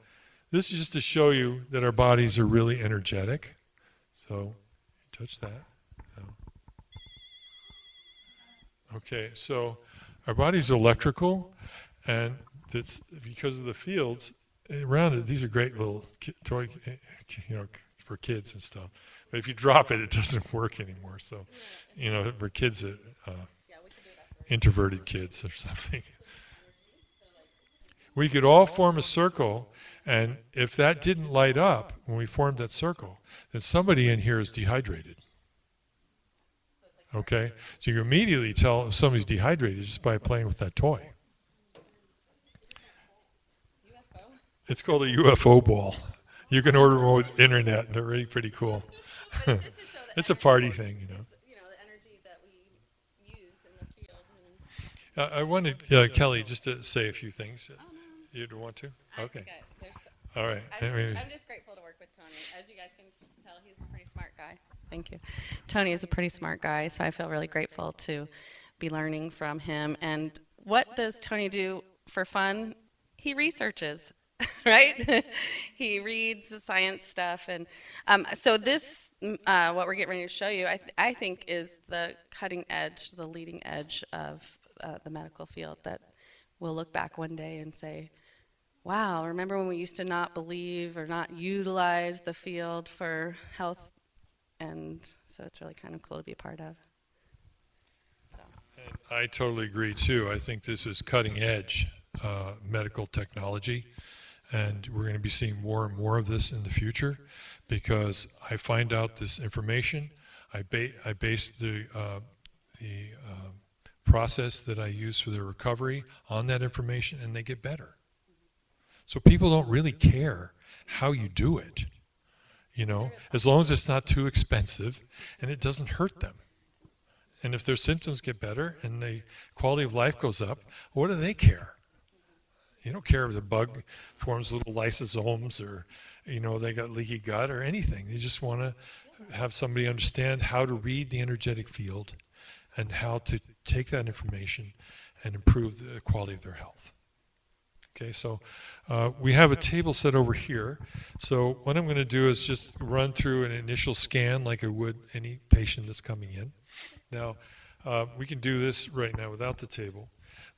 this is just to show you that our bodies are really energetic. So touch that. No. Okay, so our body's electrical, and it's because of the fields around it. These are great little toy, for kids and stuff. But if you drop it, it doesn't work anymore. So, for kids that. Introverted kids or something. We could all form a circle, and if that didn't light up when we formed that circle, then somebody in here is dehydrated. Okay? So you immediately tell if somebody's dehydrated just by playing with that toy. UFO? It's called a UFO ball. You can order them with the internet, and they're really pretty cool. It's a party thing, I wanted Kelly just to say a few things. Oh, no. You'd want to? Okay. All right. I'm just grateful to work with Tony. As you guys can tell, he's a pretty smart guy. Thank you. Tony is a pretty smart guy, so I feel really grateful to be learning from him. And what does Tony do for fun? He researches, right? He reads the science stuff. And so this, what we're getting ready to show you, I think is the cutting edge, the leading edge of the medical field that we'll look back one day and say, wow, remember when we used to not believe or not utilize the field for health? And so it's really kind of cool to be a part of. So. And I totally agree too. I think this is cutting edge medical technology, and we're going to be seeing more and more of this in the future because I find out this information. I base the process that I use for their recovery on that information, and they get better. So people don't really care how you do it, as long as it's not too expensive and it doesn't hurt them. And if their symptoms get better and the quality of life goes up, what do they care? You don't care if the bug forms little lysosomes or, they got leaky gut or anything. They just want to have somebody understand how to read the energetic field and how to take that information and improve the quality of their health. Okay, so we have a table set over here. So what I'm going to do is just run through an initial scan like I would any patient that's coming in. Now, we can do this right now without the table,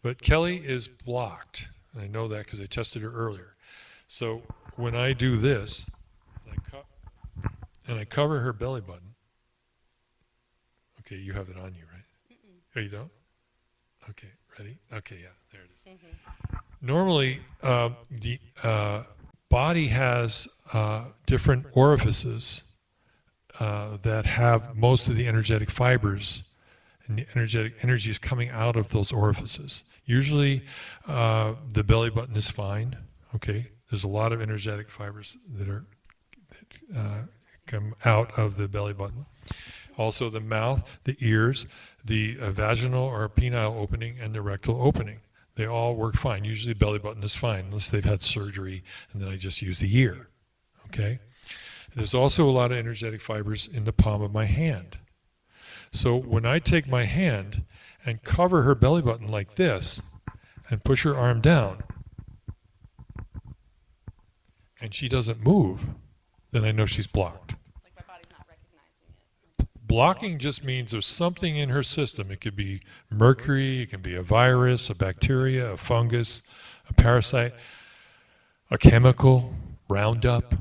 but Kelly is blocked. And I know that because I tested her earlier. So when I do this, and I cover her belly button. Okay, you have it on you, right? Oh, you don't? Okay, ready? Okay, yeah, there it is. Normally, the body has different orifices that have most of the energetic fibers, and the energetic energy is coming out of those orifices. Usually, the belly button is fine. Okay, there's a lot of energetic fibers that come out of the belly button. Also, the mouth, the ears, the vaginal or penile opening, and the rectal opening. They all work fine. Usually, the belly button is fine unless they've had surgery, and then I just use the ear. Okay. There's also a lot of energetic fibers in the palm of my hand. So when I take my hand and cover her belly button like this and push her arm down, and she doesn't move, then I know she's blocked. Like my body's not recognizing it. Blocking just means there's something in her system. It could be mercury, it can be a virus, a bacteria, a fungus, a parasite, a chemical, Roundup.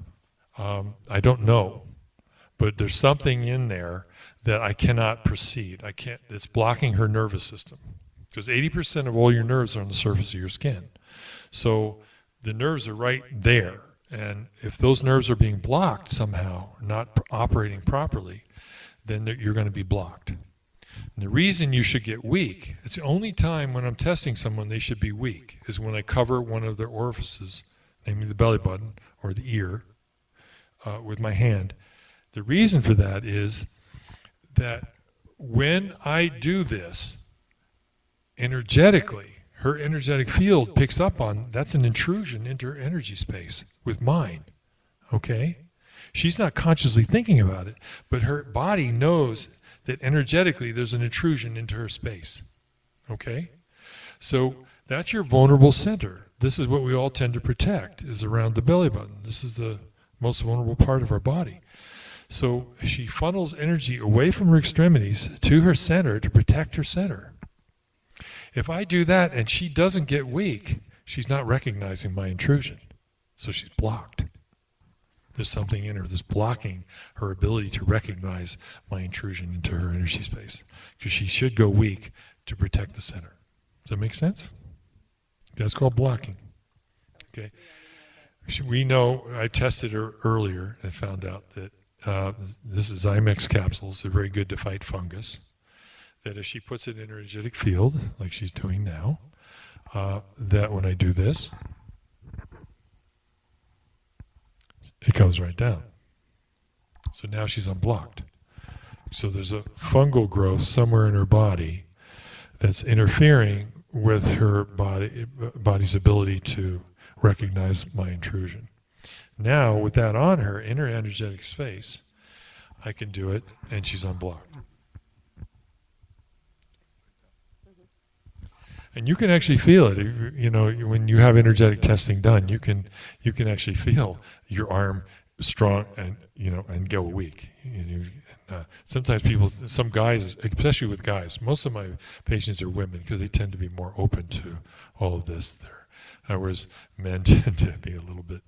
I don't know, but there's something in there that I cannot proceed. It's blocking her nervous system, because 80% of all your nerves are on the surface of your skin. So the nerves are right there, and if those nerves are being blocked somehow, not operating properly, then you're going to be blocked. And the reason you should get weak, it's the only time when I'm testing someone they should be weak, is when I cover one of their orifices, namely the belly button or the ear, with my hand. The reason for that is that when I do this, energetically, her energetic field picks up on, that's an intrusion into her energy space with mine, okay? She's not consciously thinking about it, but her body knows that energetically there's an intrusion into her space, okay? So that's your vulnerable center. This is what we all tend to protect, is around the belly button. This is the most vulnerable part of our body. So she funnels energy away from her extremities to her center to protect her center. If I do that and she doesn't get weak, she's not recognizing my intrusion. So she's blocked. There's something in her that's blocking her ability to recognize my intrusion into her energy space, because she should go weak to protect the center. Does that make sense? That's called blocking. Okay. We know, I tested her earlier and found out that this is Zymex capsules. They're very good to fight fungus. That if she puts it in her energetic field, like she's doing now, that when I do this, it comes right down. So now she's unblocked. So there's a fungal growth somewhere in her body that's interfering with her body's ability to recognize my intrusion. Now, with that on her, in her energetic space, I can do it, and she's unblocked. And you can actually feel it. When you have energetic testing done, you can actually feel your arm strong and go weak. Sometimes some guys, especially with guys, most of my patients are women because they tend to be more open to all of this. Whereas men tend to be a little bit,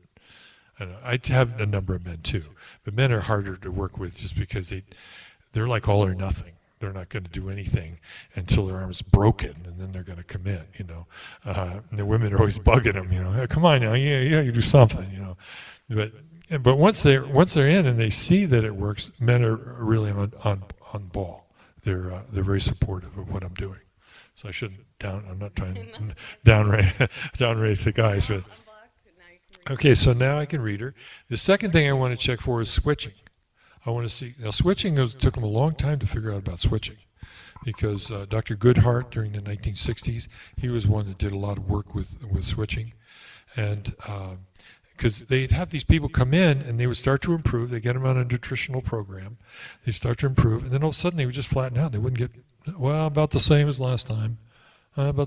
I have a number of men too, but men are harder to work with just because they're like all or nothing. They're not going to do anything until their arm is broken, and then they're going to commit, And the women are always bugging them, Hey, come on now, you do something, But once they're in and they see that it works, men are really on ball. they're very supportive of what I'm doing. So I shouldn't I'm not trying to downrate the guys, but okay. So now I can read her. The second thing I want to check for is switching. I want to see now switching. Took them a long time to figure out about switching, because Dr. Goodhart during the 1960s, he was one that did a lot of work with switching, and because they'd have these people come in and they would start to improve. They get them on a nutritional program, they start to improve, and then all of a sudden they would just flatten out. They wouldn't get about the same as last time, and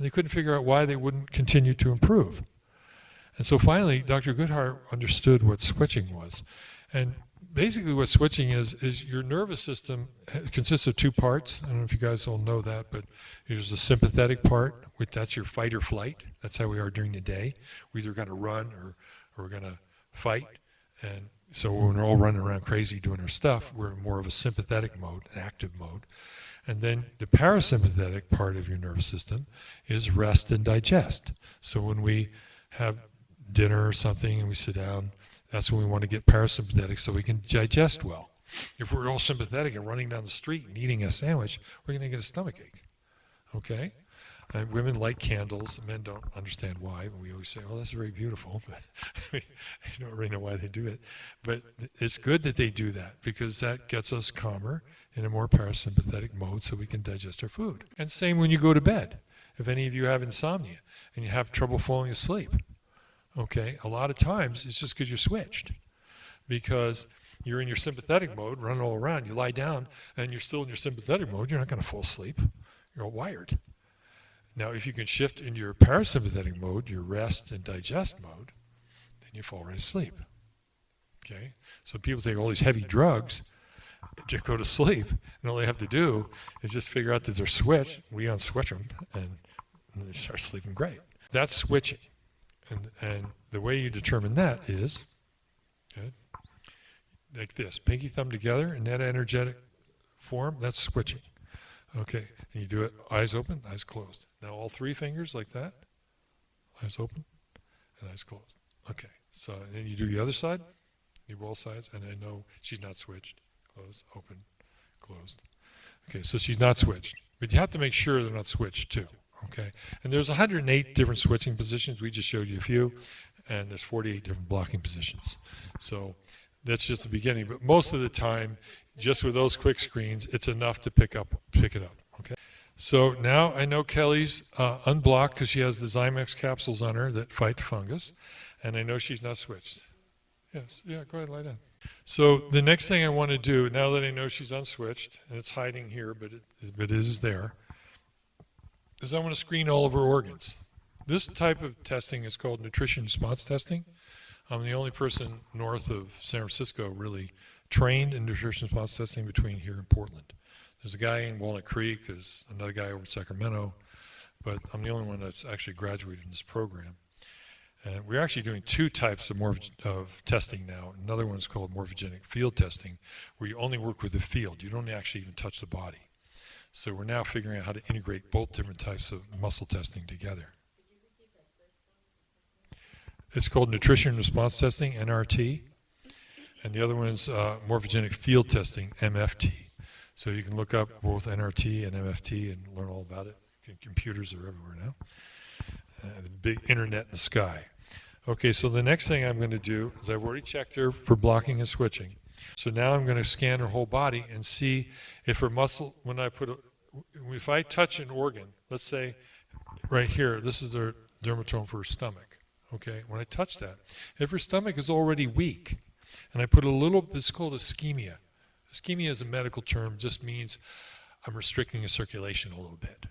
they couldn't figure out why they wouldn't continue to improve. And so finally, Dr. Goodhart understood what switching was, and basically what switching is your nervous system consists of two parts. I don't know if you guys all know that, but there's a sympathetic part, which that's your fight or flight. That's how we are during the day. We're either going to run or we're going to fight. And so when we're all running around crazy doing our stuff, we're in more of a sympathetic mode, an active mode. And then the parasympathetic part of your nervous system is rest and digest. So when we have dinner or something and we sit down, that's when we want to get parasympathetic so we can digest well. If we're all sympathetic and running down the street and eating a sandwich, we're going to get a stomachache. Okay? And women like candles. Men don't understand why, but we always say, oh, that's very beautiful. But we don't really know why they do it. But it's good that they do that, because that gets us calmer in a more parasympathetic mode so we can digest our food. And same when you go to bed. If any of you have insomnia and you have trouble falling asleep, okay, a lot of times it's just because you're switched. Because you're in your sympathetic mode, running all around, you lie down, and you're still in your sympathetic mode, you're not going to fall asleep. You're all wired. Now, if you can shift into your parasympathetic mode, your rest and digest mode, then you fall right asleep. Okay? So people take all these heavy drugs to go to sleep, and all they have to do is just figure out that they're switched. We unswitch them, and they start sleeping great. That's switching. And the way you determine that is, okay, like this, pinky thumb together in that energetic form, that's switching. Okay, and you do it eyes open, eyes closed. Now all three fingers like that, eyes open and eyes closed. Okay, so then you do the other side, you both sides, and I know she's not switched. Closed, open, closed. Okay, so she's not switched. But you have to make sure they're not switched too. Okay, and there's 108 different switching positions. We just showed you a few, and there's 48 different blocking positions. So that's just the beginning. But most of the time, just with those quick screens, it's enough to pick it up. Okay. So now I know Kelly's unblocked because she has the Zymex capsules on her that fight fungus, and I know she's not switched. Yes. Yeah. Go ahead, lie down. So the next thing I want to do, now that I know she's unswitched, and it's hiding here, but it is there, is I want to screen all of her organs. This type of testing is called nutrition response testing. I'm the only person north of San Francisco really trained in nutrition response testing between here and Portland. There's a guy in Walnut Creek, there's another guy over in Sacramento, but I'm the only one that's actually graduated in this program. And we're actually doing two types of testing now. Another one's called morphogenic field testing, where you only work with the field. You don't actually even touch the body. So we're now figuring out how to integrate both different types of muscle testing together. It's called nutrition response testing, NRT, and the other one's morphogenic field testing, MFT. So you can look up both NRT and MFT and learn all about it. Computers are everywhere now. The big internet in the sky. Okay, so the next thing I'm going to do is I've already checked her for blocking and switching. So now I'm going to scan her whole body and see if her muscle, if I touch an organ, let's say right here, this is the dermatome for her stomach. Okay, when I touch that, if her stomach is already weak, and I put a little, it's called ischemia. Ischemia is a medical term, just means I'm restricting the circulation a little bit.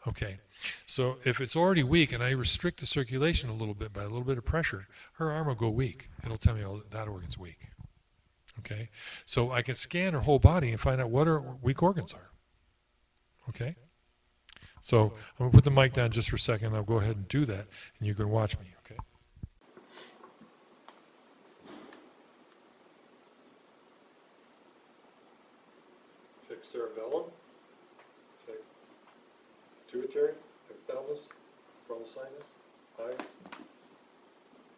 Okay, so if it's already weak and I restrict the circulation a little bit by a little bit of pressure, her arm will go weak. It'll tell me, oh, that organ's weak. Okay, so I can scan her whole body and find out what her weak organs are. Okay, so I'm going to put the mic down just for a second. I'll go ahead and do that, and you can watch me. Okay. Check cerebellum. Check pituitary, hypothalamus, frontal sinus, eyes,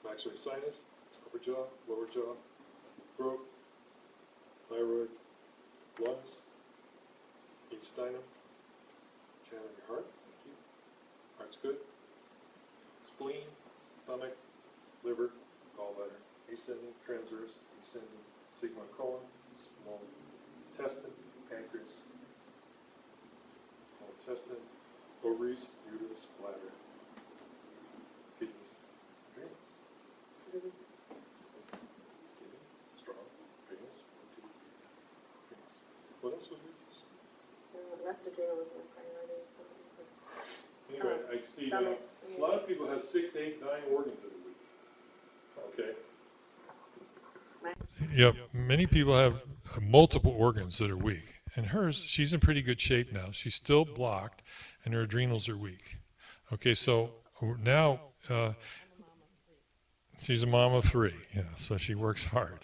maxillary sinus, upper jaw, lower jaw, throat, thyroid, lungs, Mediastinum. Channel your heart. Thank you. Heart's good. Spleen, stomach, liver, gallbladder, ascending, transverse, descending, sigmoid colon, small intestine, pancreas, small intestine, ovaries, uterus, bladder, kidneys, adrenals. Kidney, strong, adrenals, adrenals. What else was it? Left adrenal is my priority. Anyway, I see Stomach. a lot of people have 6, 8, 9 organs in a week. Okay. Yep, many people have multiple organs that are weak. And hers, she's in pretty good shape now. She's still blocked, and her adrenals are weak. Okay, so now she's a mom of 3, yeah, so she works hard.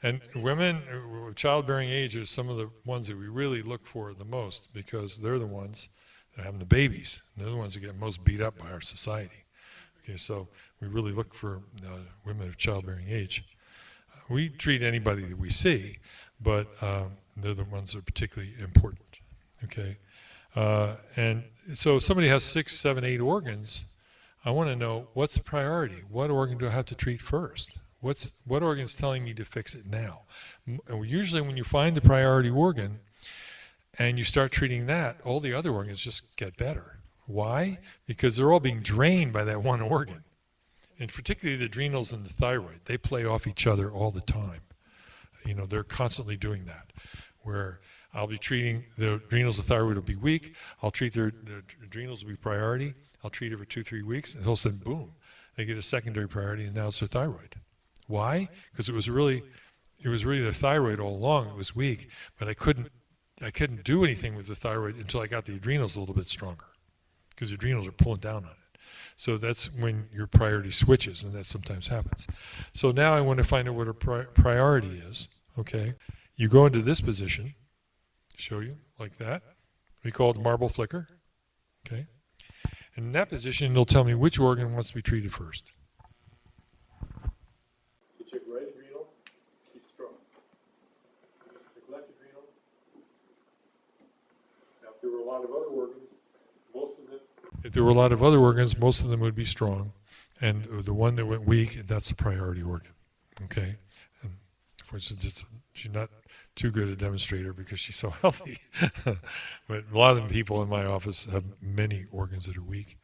And women of childbearing age are some of the ones that we really look for the most because they're the ones that are having the babies. They're the ones that get most beat up by our society. Okay, so we really look for women of childbearing age. We treat anybody that we see, but they're the ones that are particularly important. Okay, and so if somebody has 6, 7, 8 organs, I want to know what's the priority. What organ do I have to treat first? What organ's telling me to fix it now? Usually when you find the priority organ and you start treating that, all the other organs just get better. Why? Because they're all being drained by that one organ. And particularly the adrenals and the thyroid. They play off each other all the time. You know, they're constantly doing that. Where I'll be treating the adrenals, the thyroid will be weak. I'll treat their adrenals will be priority. I'll treat it for 2-3 weeks, and all of a sudden, boom, they get a secondary priority, and now it's their thyroid. Why? Because it was really their thyroid all along. It was weak, but I couldn't do anything with the thyroid until I got the adrenals a little bit stronger, because the adrenals are pulling down on it. So that's when your priority switches, and that sometimes happens. So now I want to find out what a priority is. Okay, you go into this position. Show you like that. We call it the marble flicker. Okay, and in that position, it'll tell me which organ wants to be treated first. Check right adrenal, she's strong. Check left adrenal. Now, if there were a lot of other organs, most of them would be strong, and the one that went weak, that's the priority organ. Okay, and for instance, she's not too good a demonstrator because she's so healthy, but a lot of the people in my office have many organs that are weak,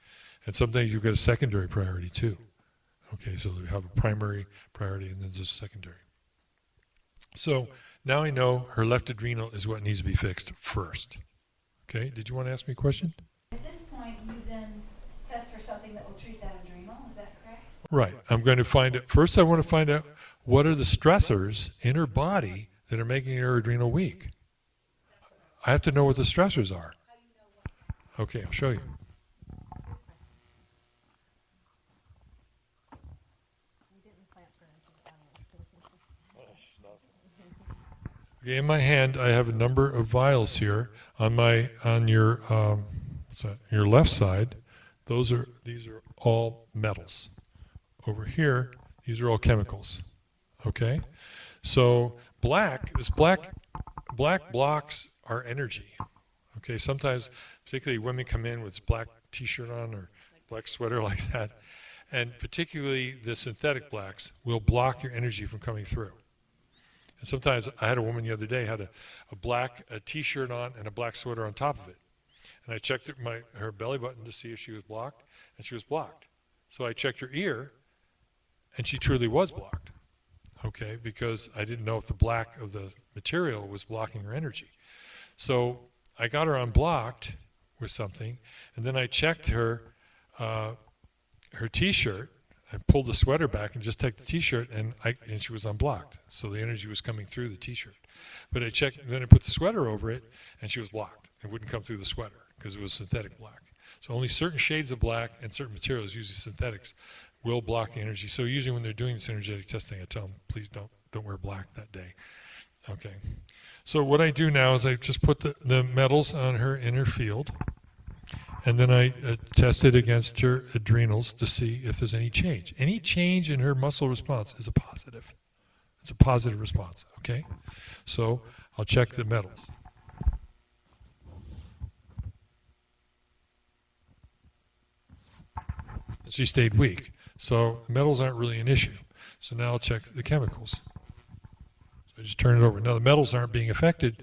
and sometimes you get a secondary priority too. Okay, so you have a primary priority and then just secondary. So now I know her left adrenal is what needs to be fixed first. Okay, did you want to ask me a question? At this point, you then test for something that will treat that adrenal, is that correct? Right, I'm going to find it. First I want to find out what are the stressors in her body that are making her adrenal weak. I have to know what the stressors are. Okay, I'll show you. Okay, in my hand, I have a number of vials here. On your left side, these are all metals. Over here, these are all chemicals. Okay, so black blocks our energy. Okay, sometimes, particularly women come in with black T-shirt on or black sweater like that, and particularly the synthetic blacks will block your energy from coming through. And sometimes I had a woman the other day had a black T-shirt on and a black sweater on top of it. And I checked her belly button to see if she was blocked, and she was blocked. So I checked her ear, and she truly was blocked. Okay, because I didn't know if the black of the material was blocking her energy. So I got her unblocked with something, and then I checked her T-shirt. I pulled the sweater back and just took the T-shirt, and she was unblocked. So the energy was coming through the T-shirt. But I checked, then I put the sweater over it, and she was blocked. It wouldn't come through the sweater because it was synthetic black. So only certain shades of black and certain materials, usually synthetics, will block the energy. So usually when they're doing this energetic testing, I tell them, please don't wear black that day. Okay. So what I do now is I just put the metals on her inner field, and then I test it against her adrenals to see if there's any change. Any change in her muscle response is a positive. It's a positive response, okay? So I'll check the metals. She stayed weak. So the metals aren't really an issue. So now I'll check the chemicals. So I just turn it over. Now the metals aren't being affected.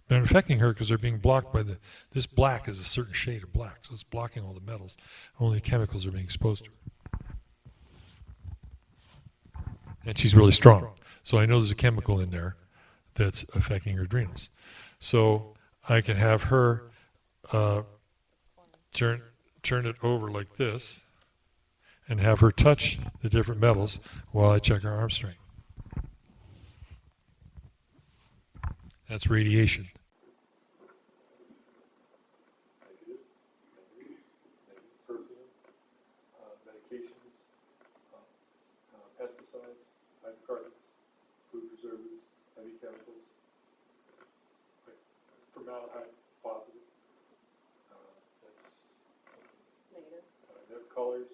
They're affecting her because they're being blocked by this black is a certain shade of black. So it's blocking all the metals. Only the chemicals are being exposed to her. And she's really strong. So I know there's a chemical in there that's affecting her adrenals. So I can have her turn it over like this and have her touch the different metals while I check her arm strength. That's radiation. Negative, perfume, medications, pesticides, hydrocarbons, food preservatives, heavy chemicals, formaldehyde, positive. That's Negative. colors,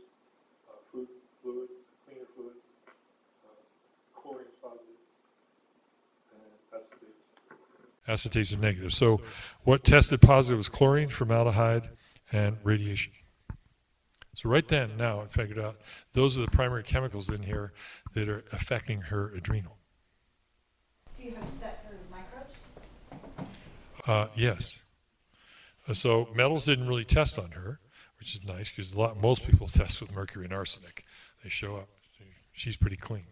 food, fluid, cleaner fluids, chlorine is positive, and acetates. Acetates is negative. So what tested positive was chlorine, formaldehyde, and radiation. So right then, now I figured out those are the primary chemicals in here that are affecting her adrenal. Do you have a set for microbes? Yes. So metals didn't really test on her, which is nice because most people test with mercury and arsenic. They show up. She's pretty clean.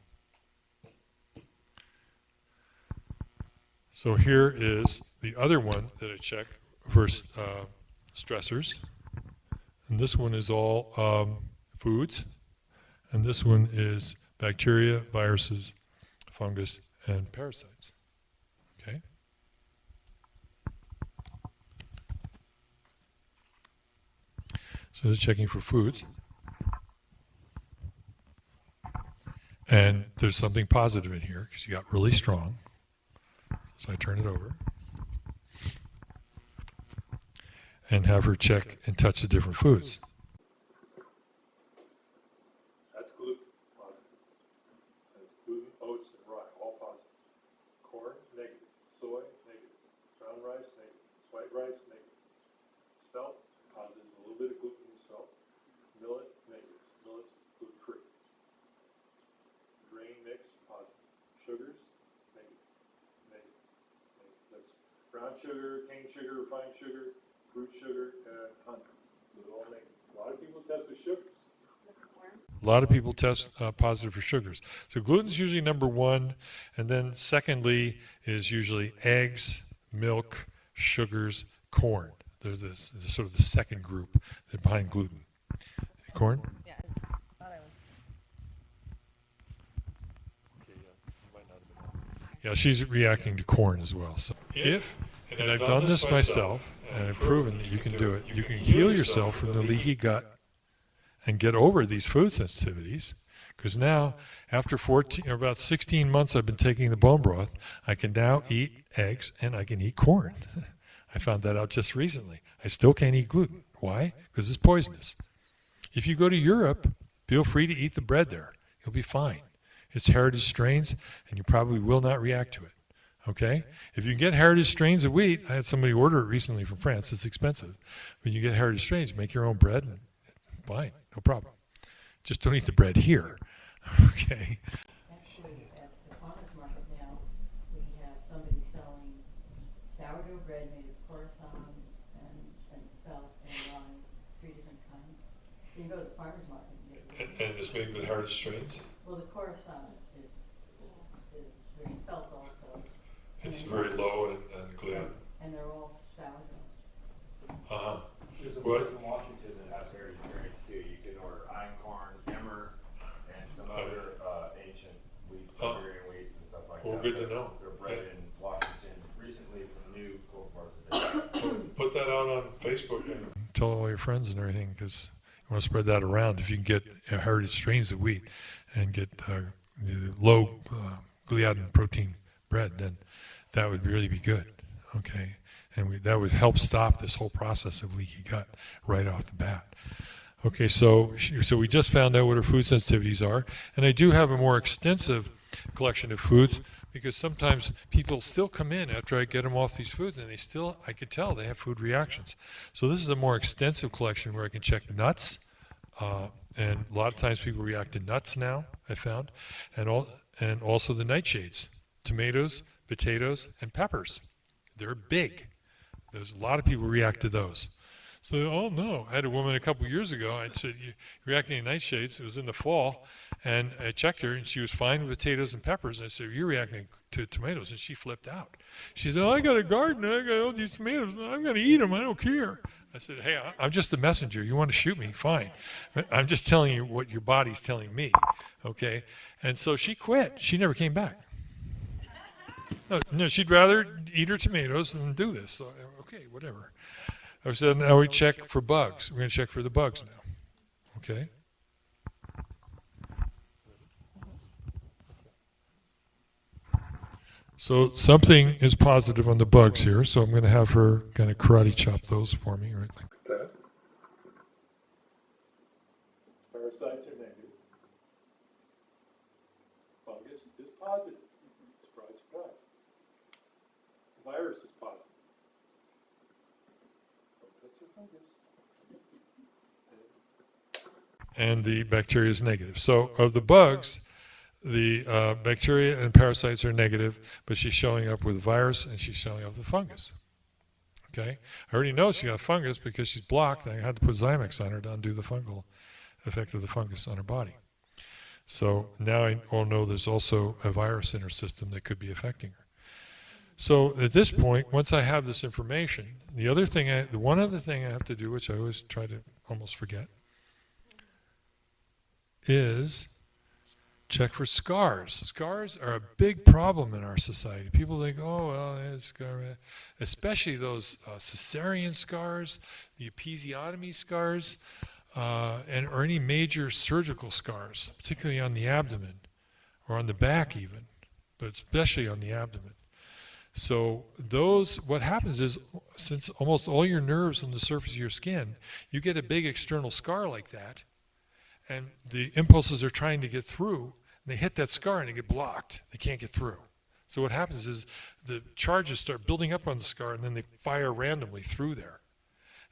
So here is the other one that I check for stressors. And this one is all foods. And this one is bacteria, viruses, fungus, and parasites. Okay? So this is checking for foods. And there's something positive in here because you got really strong. So I turn it over and have her check and touch the different foods. That's gluten, positive. That's gluten, oats, and rye, all positive. Corn, negative. Soy, negative. Brown rice, negative. White rice, negative. Spelt, positive. A little bit of gluten in spelt. Millet, negative. Millet's gluten-free. Grain mix, positive. Sugars, negative. Negative. That's brown sugar, cane sugar, refined sugar, fruit sugar, and honey. Those are all negative. A lot of people test with sugars. A lot of people test positive for sugars. So gluten's usually number one, and then secondly is usually eggs, milk, sugars, corn. They're sort of the second group that behind gluten. Corn? Yeah, I thought I was. Yeah, she's reacting to corn as well. So and I've done this myself, and I've proven that you can do it, you can heal yourself from the leaky gut and get over these food sensitivities. Because now, after about 16 months I've been taking the bone broth, I can now eat eggs and I can eat corn. I found that out just recently. I still can't eat gluten. Why? Because it's poisonous. If you go to Europe, feel free to eat the bread there. You'll be fine. It's heritage strains, and you probably will not react to it. Okay? If you get heritage strains of wheat, I had somebody order it recently from France. It's expensive. When you get heritage strains, make your own bread, and fine, no problem. Just don't eat the bread here. Okay? Actually, at the farmer's market now, we have somebody selling sourdough bread made of Coruscant and spelt and rye, 3 different kinds. So you go to the farmer's market and get it. And it's made with heritage strains? Well, the Coruscant is their spelt also. It's very low and Gliadin. And they're all sourdough. Uh-huh. There's a What? place in Washington that has heritage grains too. You can order einkorn, emmer, and some other ancient wheats, Siberian wheats and stuff like Well, that. good to know. They're bred in Washington recently from new cultivars that they Put that out on Facebook and tell all your friends and everything, because you want to spread that around. If you can get heritage strains of wheat and get the low gliadin protein bread, then that would really be good. Okay, and that would help stop this whole process of leaky gut right off the bat. Okay, so we just found out what her food sensitivities are, and I do have a more extensive collection of foods, because sometimes people still come in after I get them off these foods, and I could tell they have food reactions. So this is a more extensive collection where I can check nuts, And a lot of times people react to nuts now, I found, and also the nightshades, tomatoes, potatoes, and peppers. They're big. There's a lot of people react to those. So, oh no, I had a woman a couple years ago, I said, you're reacting to nightshades. It was in the fall, and I checked her, and she was fine with potatoes and peppers. I said, you're reacting to tomatoes, and she flipped out. She said, oh, I got a garden, and I got all these tomatoes, and I'm going to eat them, I don't care. I said, hey, I'm just a messenger. You want to shoot me? Fine. I'm just telling you what your body's telling me, okay? And so she quit. She never came back. No, she'd rather eat her tomatoes than do this. So, okay, whatever. I said, now we check for bugs. We're going to check for the bugs now, okay? So something is positive on the bugs here, so I'm going to have her kind of karate chop those for me, right like that. Parasites are negative. Fungus is positive. Surprise, surprise. Virus is positive. Don't touch the fungus. And the bacteria is negative. So of the bugs, the bacteria and parasites are negative, but she's showing up with virus and she's showing up with fungus. Okay? I already know she got fungus because she's blocked, and I had to put Zymex on her to undo the fungal effect of the fungus on her body. So now I all know there's also a virus in her system that could be affecting her. So at this point, once I have this information, the one other thing I have to do, which I always try to almost forget, is check for scars. Scars are a big problem in our society. People think, oh, well, it's scar, especially those cesarean scars, the episiotomy scars, or any major surgical scars, particularly on the abdomen or on the back even, but especially on the abdomen. So what happens is, since almost all your nerves on the surface of your skin, you get a big external scar like that, and the impulses are trying to get through. They hit that scar and they get blocked. They can't get through. So what happens is the charges start building up on the scar, and then they fire randomly through there.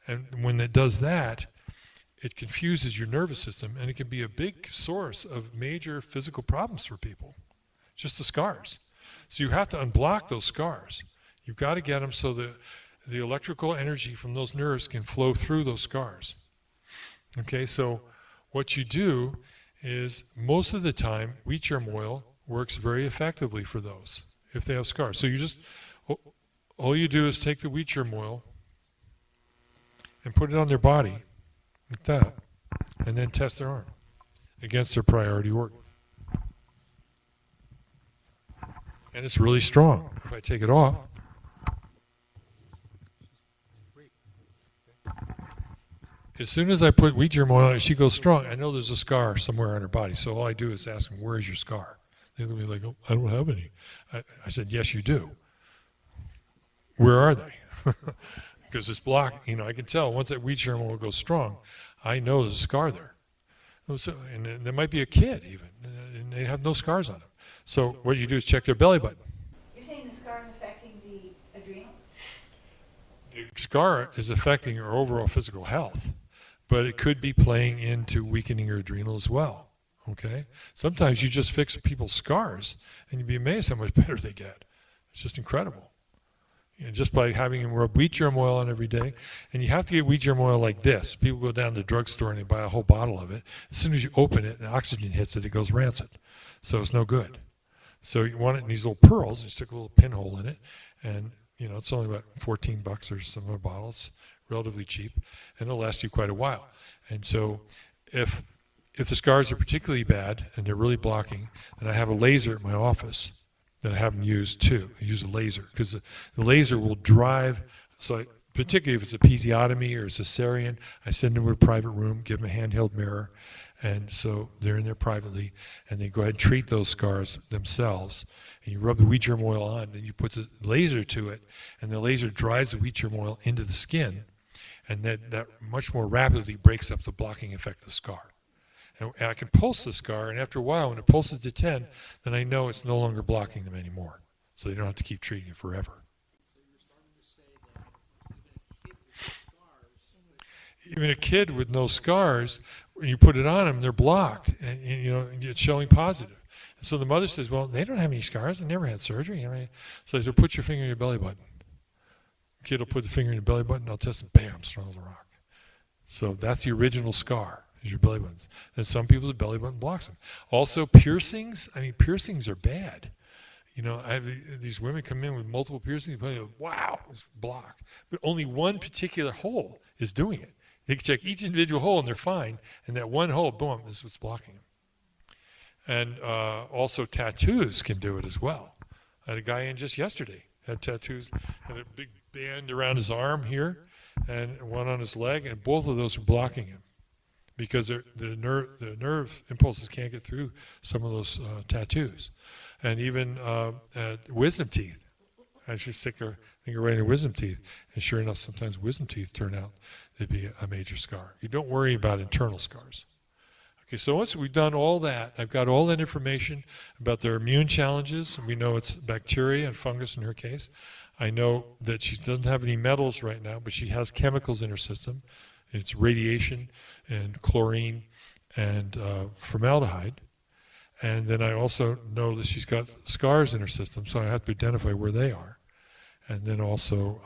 And when it does that, it confuses your nervous system, and it can be a big source of major physical problems for people, just the scars. So you have to unblock those scars. You've got to get them so that the electrical energy from those nerves can flow through those scars. Okay, so what you do is, most of the time, wheat germ oil works very effectively for those, if they have scars. So all you do is take the wheat germ oil and put it on their body, like that, and then test their arm against their priority organ. And it's really strong. If I take it off, as soon as I put wheat germ oil, she goes strong. I know there's a scar somewhere on her body, so all I do is ask them, where is your scar? They'll be like, oh, I don't have any. I said, yes, you do. Where are they? Because it's blocked. I can tell once that wheat germ oil goes strong, I know there's a scar there. And there might be a kid even, and they have no scars on them. So what you do is check their belly button. You're saying the scar is affecting the adrenals? The scar is affecting your overall physical health, but it could be playing into weakening your adrenal as well. Okay? Sometimes you just fix people's scars, and you'd be amazed how much better they get. It's just incredible. Just by having them rub wheat germ oil on every day. And you have to get wheat germ oil like this. People go down to the drugstore and they buy a whole bottle of it. As soon as you open it and oxygen hits it, it goes rancid. So it's no good. So you want it in these little pearls. You stick a little pinhole in it, and it's only about $14 or some other bottle. It's relatively cheap, and it'll last you quite a while. And so if the scars are particularly bad and they're really blocking, then I have a laser at my office that I have them use too. I use a laser because the laser will drive. So particularly if it's a episiotomy or a cesarean, I send them to a private room, give them a handheld mirror, and so they're in there privately, and they go ahead and treat those scars themselves. And you rub the wheat germ oil on, and you put the laser to it, and the laser drives the wheat germ oil into the skin, and that much more rapidly breaks up the blocking effect of the scar. And I can pulse the scar, and after a while, when it pulses to 10, then I know it's no longer blocking them anymore. So they don't have to keep treating it forever. even a kid with no scars, when you put it on them, they're blocked, and it's showing positive. And so the mother says, well, they don't have any scars. They never had surgery. So I said, put your finger in your belly button. The kid will put the finger in your belly button, I'll test it, bam, strong as a rock. So that's the original scar, is your belly buttons. And some people's belly button blocks them. Also, piercings. Piercings are bad. I have these women come in with multiple piercings, and go, wow, it's blocked. But only one particular hole is doing it. They can check each individual hole, and they're fine. And that one hole, boom, is what's blocking them. And also tattoos can do it as well. I had a guy in just yesterday, had tattoos, had a big band around his arm here, and one on his leg, and both of those are blocking him because the nerve impulses can't get through some of those tattoos. And even wisdom teeth. I should stick her finger right in her wisdom teeth. And sure enough, sometimes wisdom teeth turn out to be a major scar. You don't worry about internal scars. Okay, so once we've done all that, I've got all that information about their immune challenges. We know it's bacteria and fungus in her case. I know that she doesn't have any metals right now, but she has chemicals in her system. It's radiation and chlorine and formaldehyde. And then I also know that she's got scars in her system, so I have to identify where they are. And then also,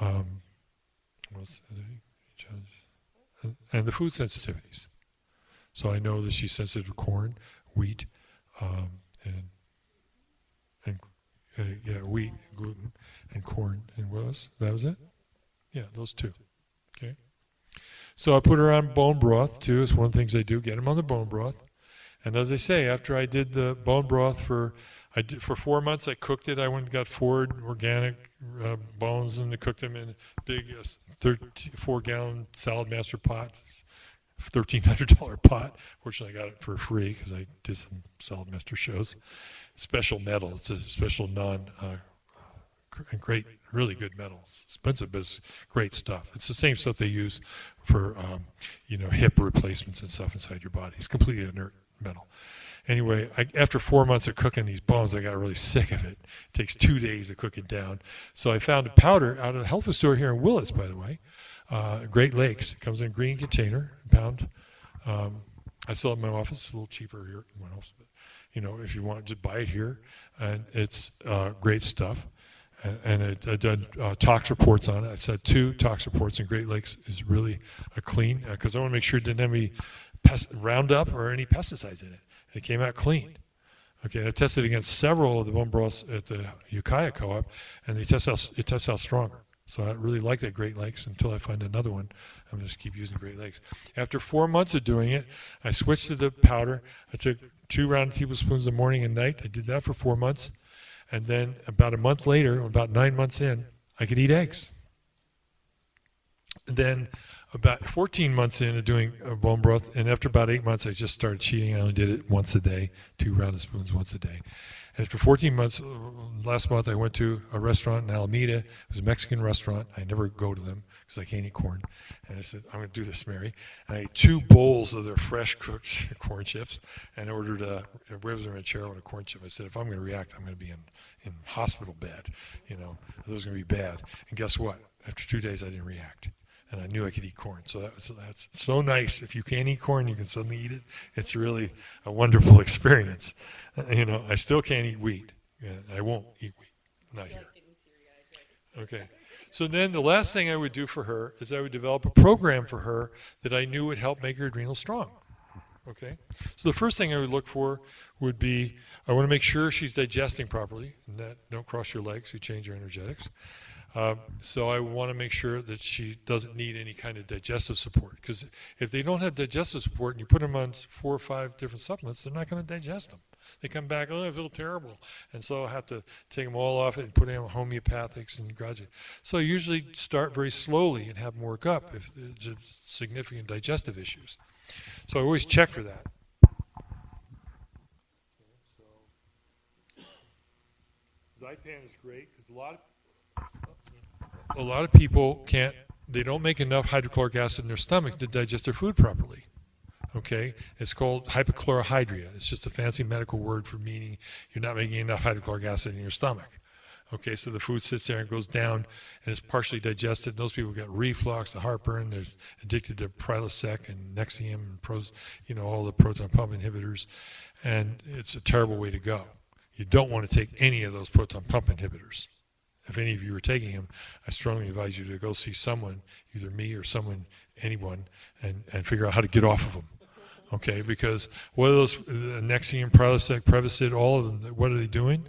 and the food sensitivities. So I know that she's sensitive to corn, wheat, wheat, gluten, and corn. And what else? That was it? Yeah, those two. Okay. So I put her on bone broth too. It's one of the things I do, get them on the bone broth. And as I say, after I did the bone broth for 4 months, I cooked it. I went and got 4 organic bones and I cooked them in a big 4-gallon Salad Master pot, $1,300 pot. Fortunately, I got it for free because I did some Salad Master shows. Special metal. It's a special great, really good metal. It's expensive, but it's great stuff. It's the same stuff they use for, hip replacements and stuff inside your body. It's completely inert metal. Anyway, after 4 months of cooking these bones, I got really sick of it. It takes 2 days to cook it down. So I found a powder out of a health food store here in Willits, by the way. Great Lakes. It comes in a green container, a pound. I sell it in my office. It's a little cheaper here in my office. But, if you want, just buy it here. And it's great stuff. And I did tox reports on it. I said 2 tox reports, and Great Lakes is really a clean, because I want to make sure it didn't have any Roundup or any pesticides in it. And it came out clean. Okay, and I tested against several of the bone broths at the Ukiah Co-op, and it tests out stronger. So I really like that Great Lakes until I find another one. I'm going to just keep using Great Lakes. After 4 months of doing it, I switched to the powder. I took 2 round tablespoons in the morning and night. I did that for 4 months. And then about a month later, about 9 months in, I could eat eggs. Then about 14 months into doing bone broth, and after about 8 months, I just started cheating. I only did it once a day, 2 rounded spoons once a day. And after 14 months, last month, I went to a restaurant in Alameda. It was a Mexican restaurant. I never go to them because I can't eat corn. And I said, I'm going to do this, Mary. And I ate 2 bowls of their fresh cooked corn chips and ordered a ribs and ranchero and a corn chip. I said, if I'm going to react, I'm going to be in hospital bed. It was going to be bad. And guess what? After 2 days, I didn't react. And I knew I could eat corn. So that's so nice. If you can't eat corn, you can suddenly eat it. It's really a wonderful experience. I still can't eat wheat. I won't eat wheat. Not here. Okay. So then the last thing I would do for her is I would develop a program for her that I knew would help make her adrenals strong. Okay. So the first thing I would look for would be, I want to make sure she's digesting properly, and that don't cross your legs, you change your energetics. So I want to make sure that she doesn't need any kind of digestive support, because if they don't have digestive support and you put them on 4 or 5 different supplements, they're not going to digest them. They come back, I feel terrible. And so I have to take them all off it and put them on homeopathics and graduate. So I usually start very slowly and have them work up if there's significant digestive issues. So I always check for that. Zypan is great because a lot of people they don't make enough hydrochloric acid in their stomach to digest their food properly. Okay, it's called hypochlorhydria. It's just a fancy medical word for meaning you're not making enough hydrochloric acid in your stomach. Okay, so the food sits there and goes down and it's partially digested. Those people get reflux, the heartburn, they're addicted to Prilosec and Nexium and all the proton pump inhibitors, and it's a terrible way to go. You don't want to take any of those proton pump inhibitors. If any of you are taking them, I strongly advise you to go see someone, either me or anyone, and figure out how to get off of them. Okay, because what are those, Nexium, Prilosec, Prevacid, all of them, what are they doing?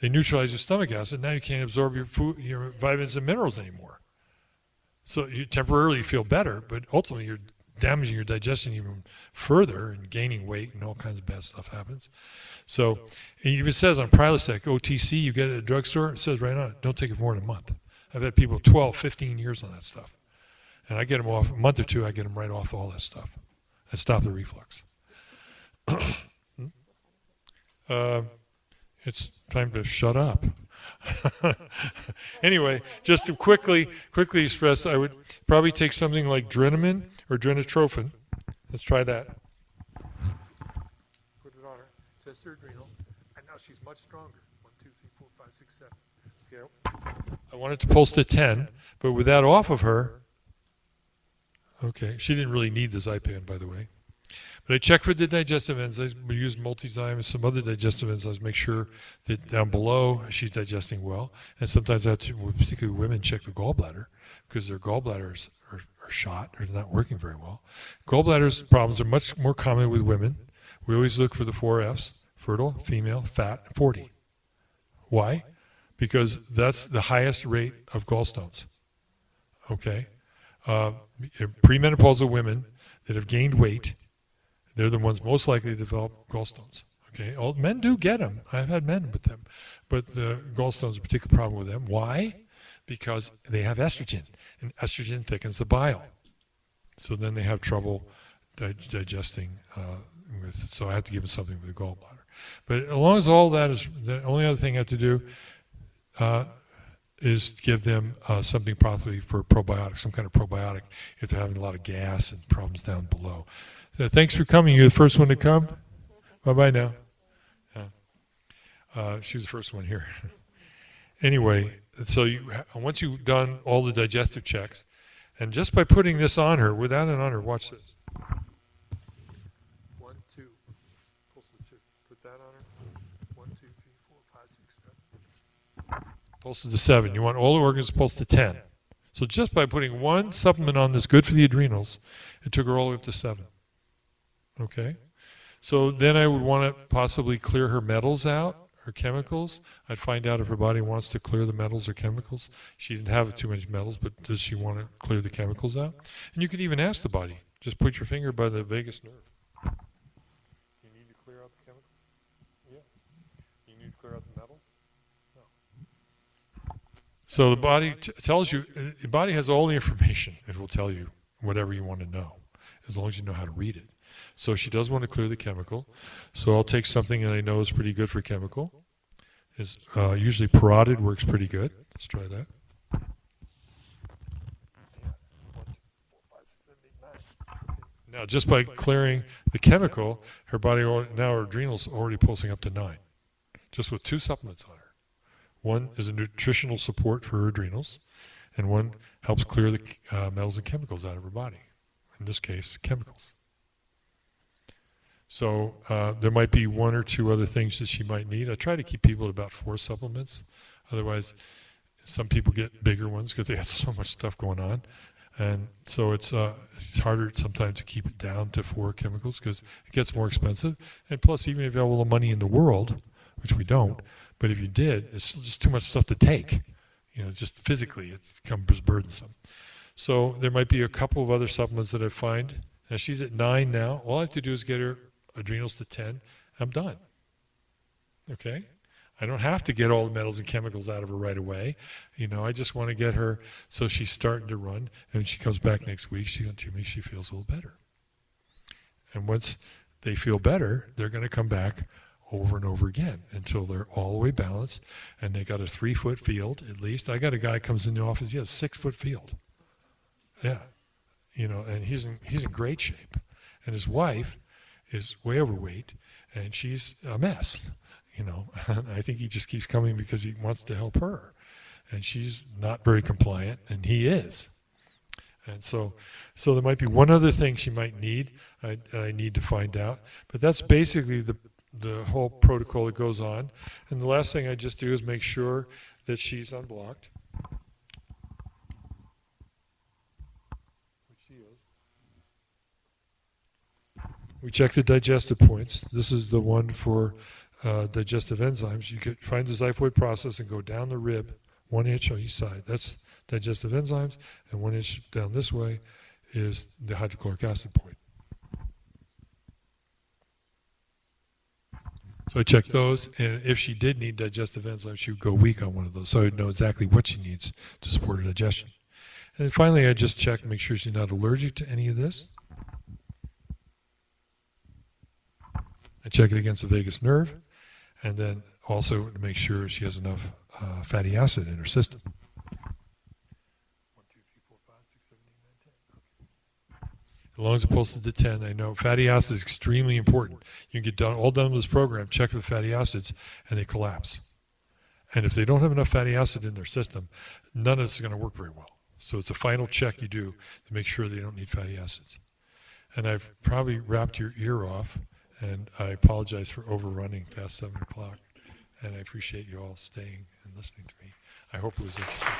They neutralize your stomach acid. Now you can't absorb your food, your vitamins and minerals anymore. So you temporarily feel better, but ultimately you're damaging your digestion even further and gaining weight and all kinds of bad stuff happens. So it even says on Prilosec, OTC, you get it at a drugstore, it says right on it, don't take it for more than a month. I've had people 12, 15 years on that stuff. And I get them off, a month or two, I get them right off all that stuff. And stop the reflux. It's time to shut up. Anyway, just to quickly express, I would probably take something like Drenamin or Drenatrophin. Let's try that. Put it on her. Test her adrenal. And now she's much stronger. 1, 2, 3, 4, 5, 6, 7. Okay. I wanted to pulse to 10, but with that off of her, okay, she didn't really need the Zypan, by the way. But I check for the digestive enzymes. We use Multizyme and some other digestive enzymes, make sure that down below she's digesting well. And sometimes I have to, particularly women, check the gallbladder because their gallbladders are shot or not working very well. Gallbladders problems are much more common with women. We always look for the 4 Fs, fertile, female, fat, and 40. Why? Because that's the highest rate of gallstones. Okay? Premenopausal women that have gained weight, they're the ones most likely to develop gallstones. Okay, all, men do get them. I've had men with them, but the gallstones are a particular problem with them. Why? Because they have estrogen, and estrogen thickens the bile. So then they have trouble digesting. So I have to give them something for the gallbladder. But as long as all that is, the only other thing I have to do is give them something probably for probiotics, some kind of probiotic if they're having a lot of gas and problems down below. So thanks for coming. You're the first one to come. Bye-bye now. She was the first one here. Anyway, so once you've done all the digestive checks, and just by putting this on her, without it on her, watch this. 1, 2. Pulse to 2. Put that on her. 1, 2, 3, 4, 5, 6, 7. Pulse to 7. You want all the organs to pulse to 10. So just by putting one supplement on that's good for the adrenals, it took her all the way up to 7. Okay? So then I would want to possibly clear her metals out, her chemicals. I'd find out if her body wants to clear the metals or chemicals. She didn't have too much metals, but does she want to clear the chemicals out? And you could even ask the body, just put your finger by the vagus nerve. You need to clear out the chemicals? Yeah. You need to clear out the metals? No. So the body tells you, the body has all the information. It will tell you whatever you want to know, as long as you know how to read it. So she does want to clear the chemical. So I'll take something that I know is pretty good for chemical. Is usually parotid works pretty good. Let's try that. 1, 2, 4, 5, 6, 7, 8, 9. Now, just by clearing the chemical, her body, now her adrenals already pulsing up to 9. Just with 2 supplements on her. One is a nutritional support for her adrenals, and one helps clear the metals and chemicals out of her body. In this case, chemicals. So there might be 1 or 2 other things that she might need. I try to keep people at about 4 supplements. Otherwise, some people get bigger ones because they have so much stuff going on. And so it's harder sometimes to keep it down to 4 chemicals because it gets more expensive. And plus, even if you have all the money in the world, which we don't, but if you did, it's just too much stuff to take. You know, just physically, it becomes burdensome. So there might be a couple of other supplements that I find. Now she's at 9 now. All I have to do is get her adrenals to 10. I'm done. Okay? I don't have to get all the metals and chemicals out of her right away. You know, I just want to get her so she's starting to run. And when she comes back next week, she's going to tell me she feels a little better. And once they feel better, they're going to come back over and over again until they're all the way balanced and they got a 3-foot field at least. I got a guy comes in the office, he has a 6-foot field. Yeah. You know, and he's in great shape. And his wife is way overweight, and she's a mess. you know. I think he just keeps coming because he wants to help her. And she's not very compliant, and he is. And so there might be one other thing she might need. I need to find out. But that's basically the whole protocol that goes on. And the last thing I just do is make sure that she's unblocked. Which she is. We check the digestive points. This is the one for digestive enzymes. You could find the xiphoid process and go down the rib, 1 inch on each side. That's digestive enzymes, and 1 inch down this way is the hydrochloric acid point. So I check those, and if she did need digestive enzymes, she would go weak on one of those, so I'd know exactly what she needs to support her digestion. And then finally, I just check and make sure she's not allergic to any of this. I check it against the vagus nerve, and then also to make sure she has enough fatty acid in her system. 1, 2, 3, 4, 5, 6, 7, 8, 9, 10. Okay. As long as it pulses to 10, I know fatty acid is extremely important. You can get all done with this program, check for fatty acids, and they collapse. And if they don't have enough fatty acid in their system, none of this is going to work very well. So it's a final check you do to make sure they don't need fatty acids. And I've probably wrapped your ear off, and I apologize for overrunning past 7 o'clock. And I appreciate you all staying and listening to me. I hope it was interesting.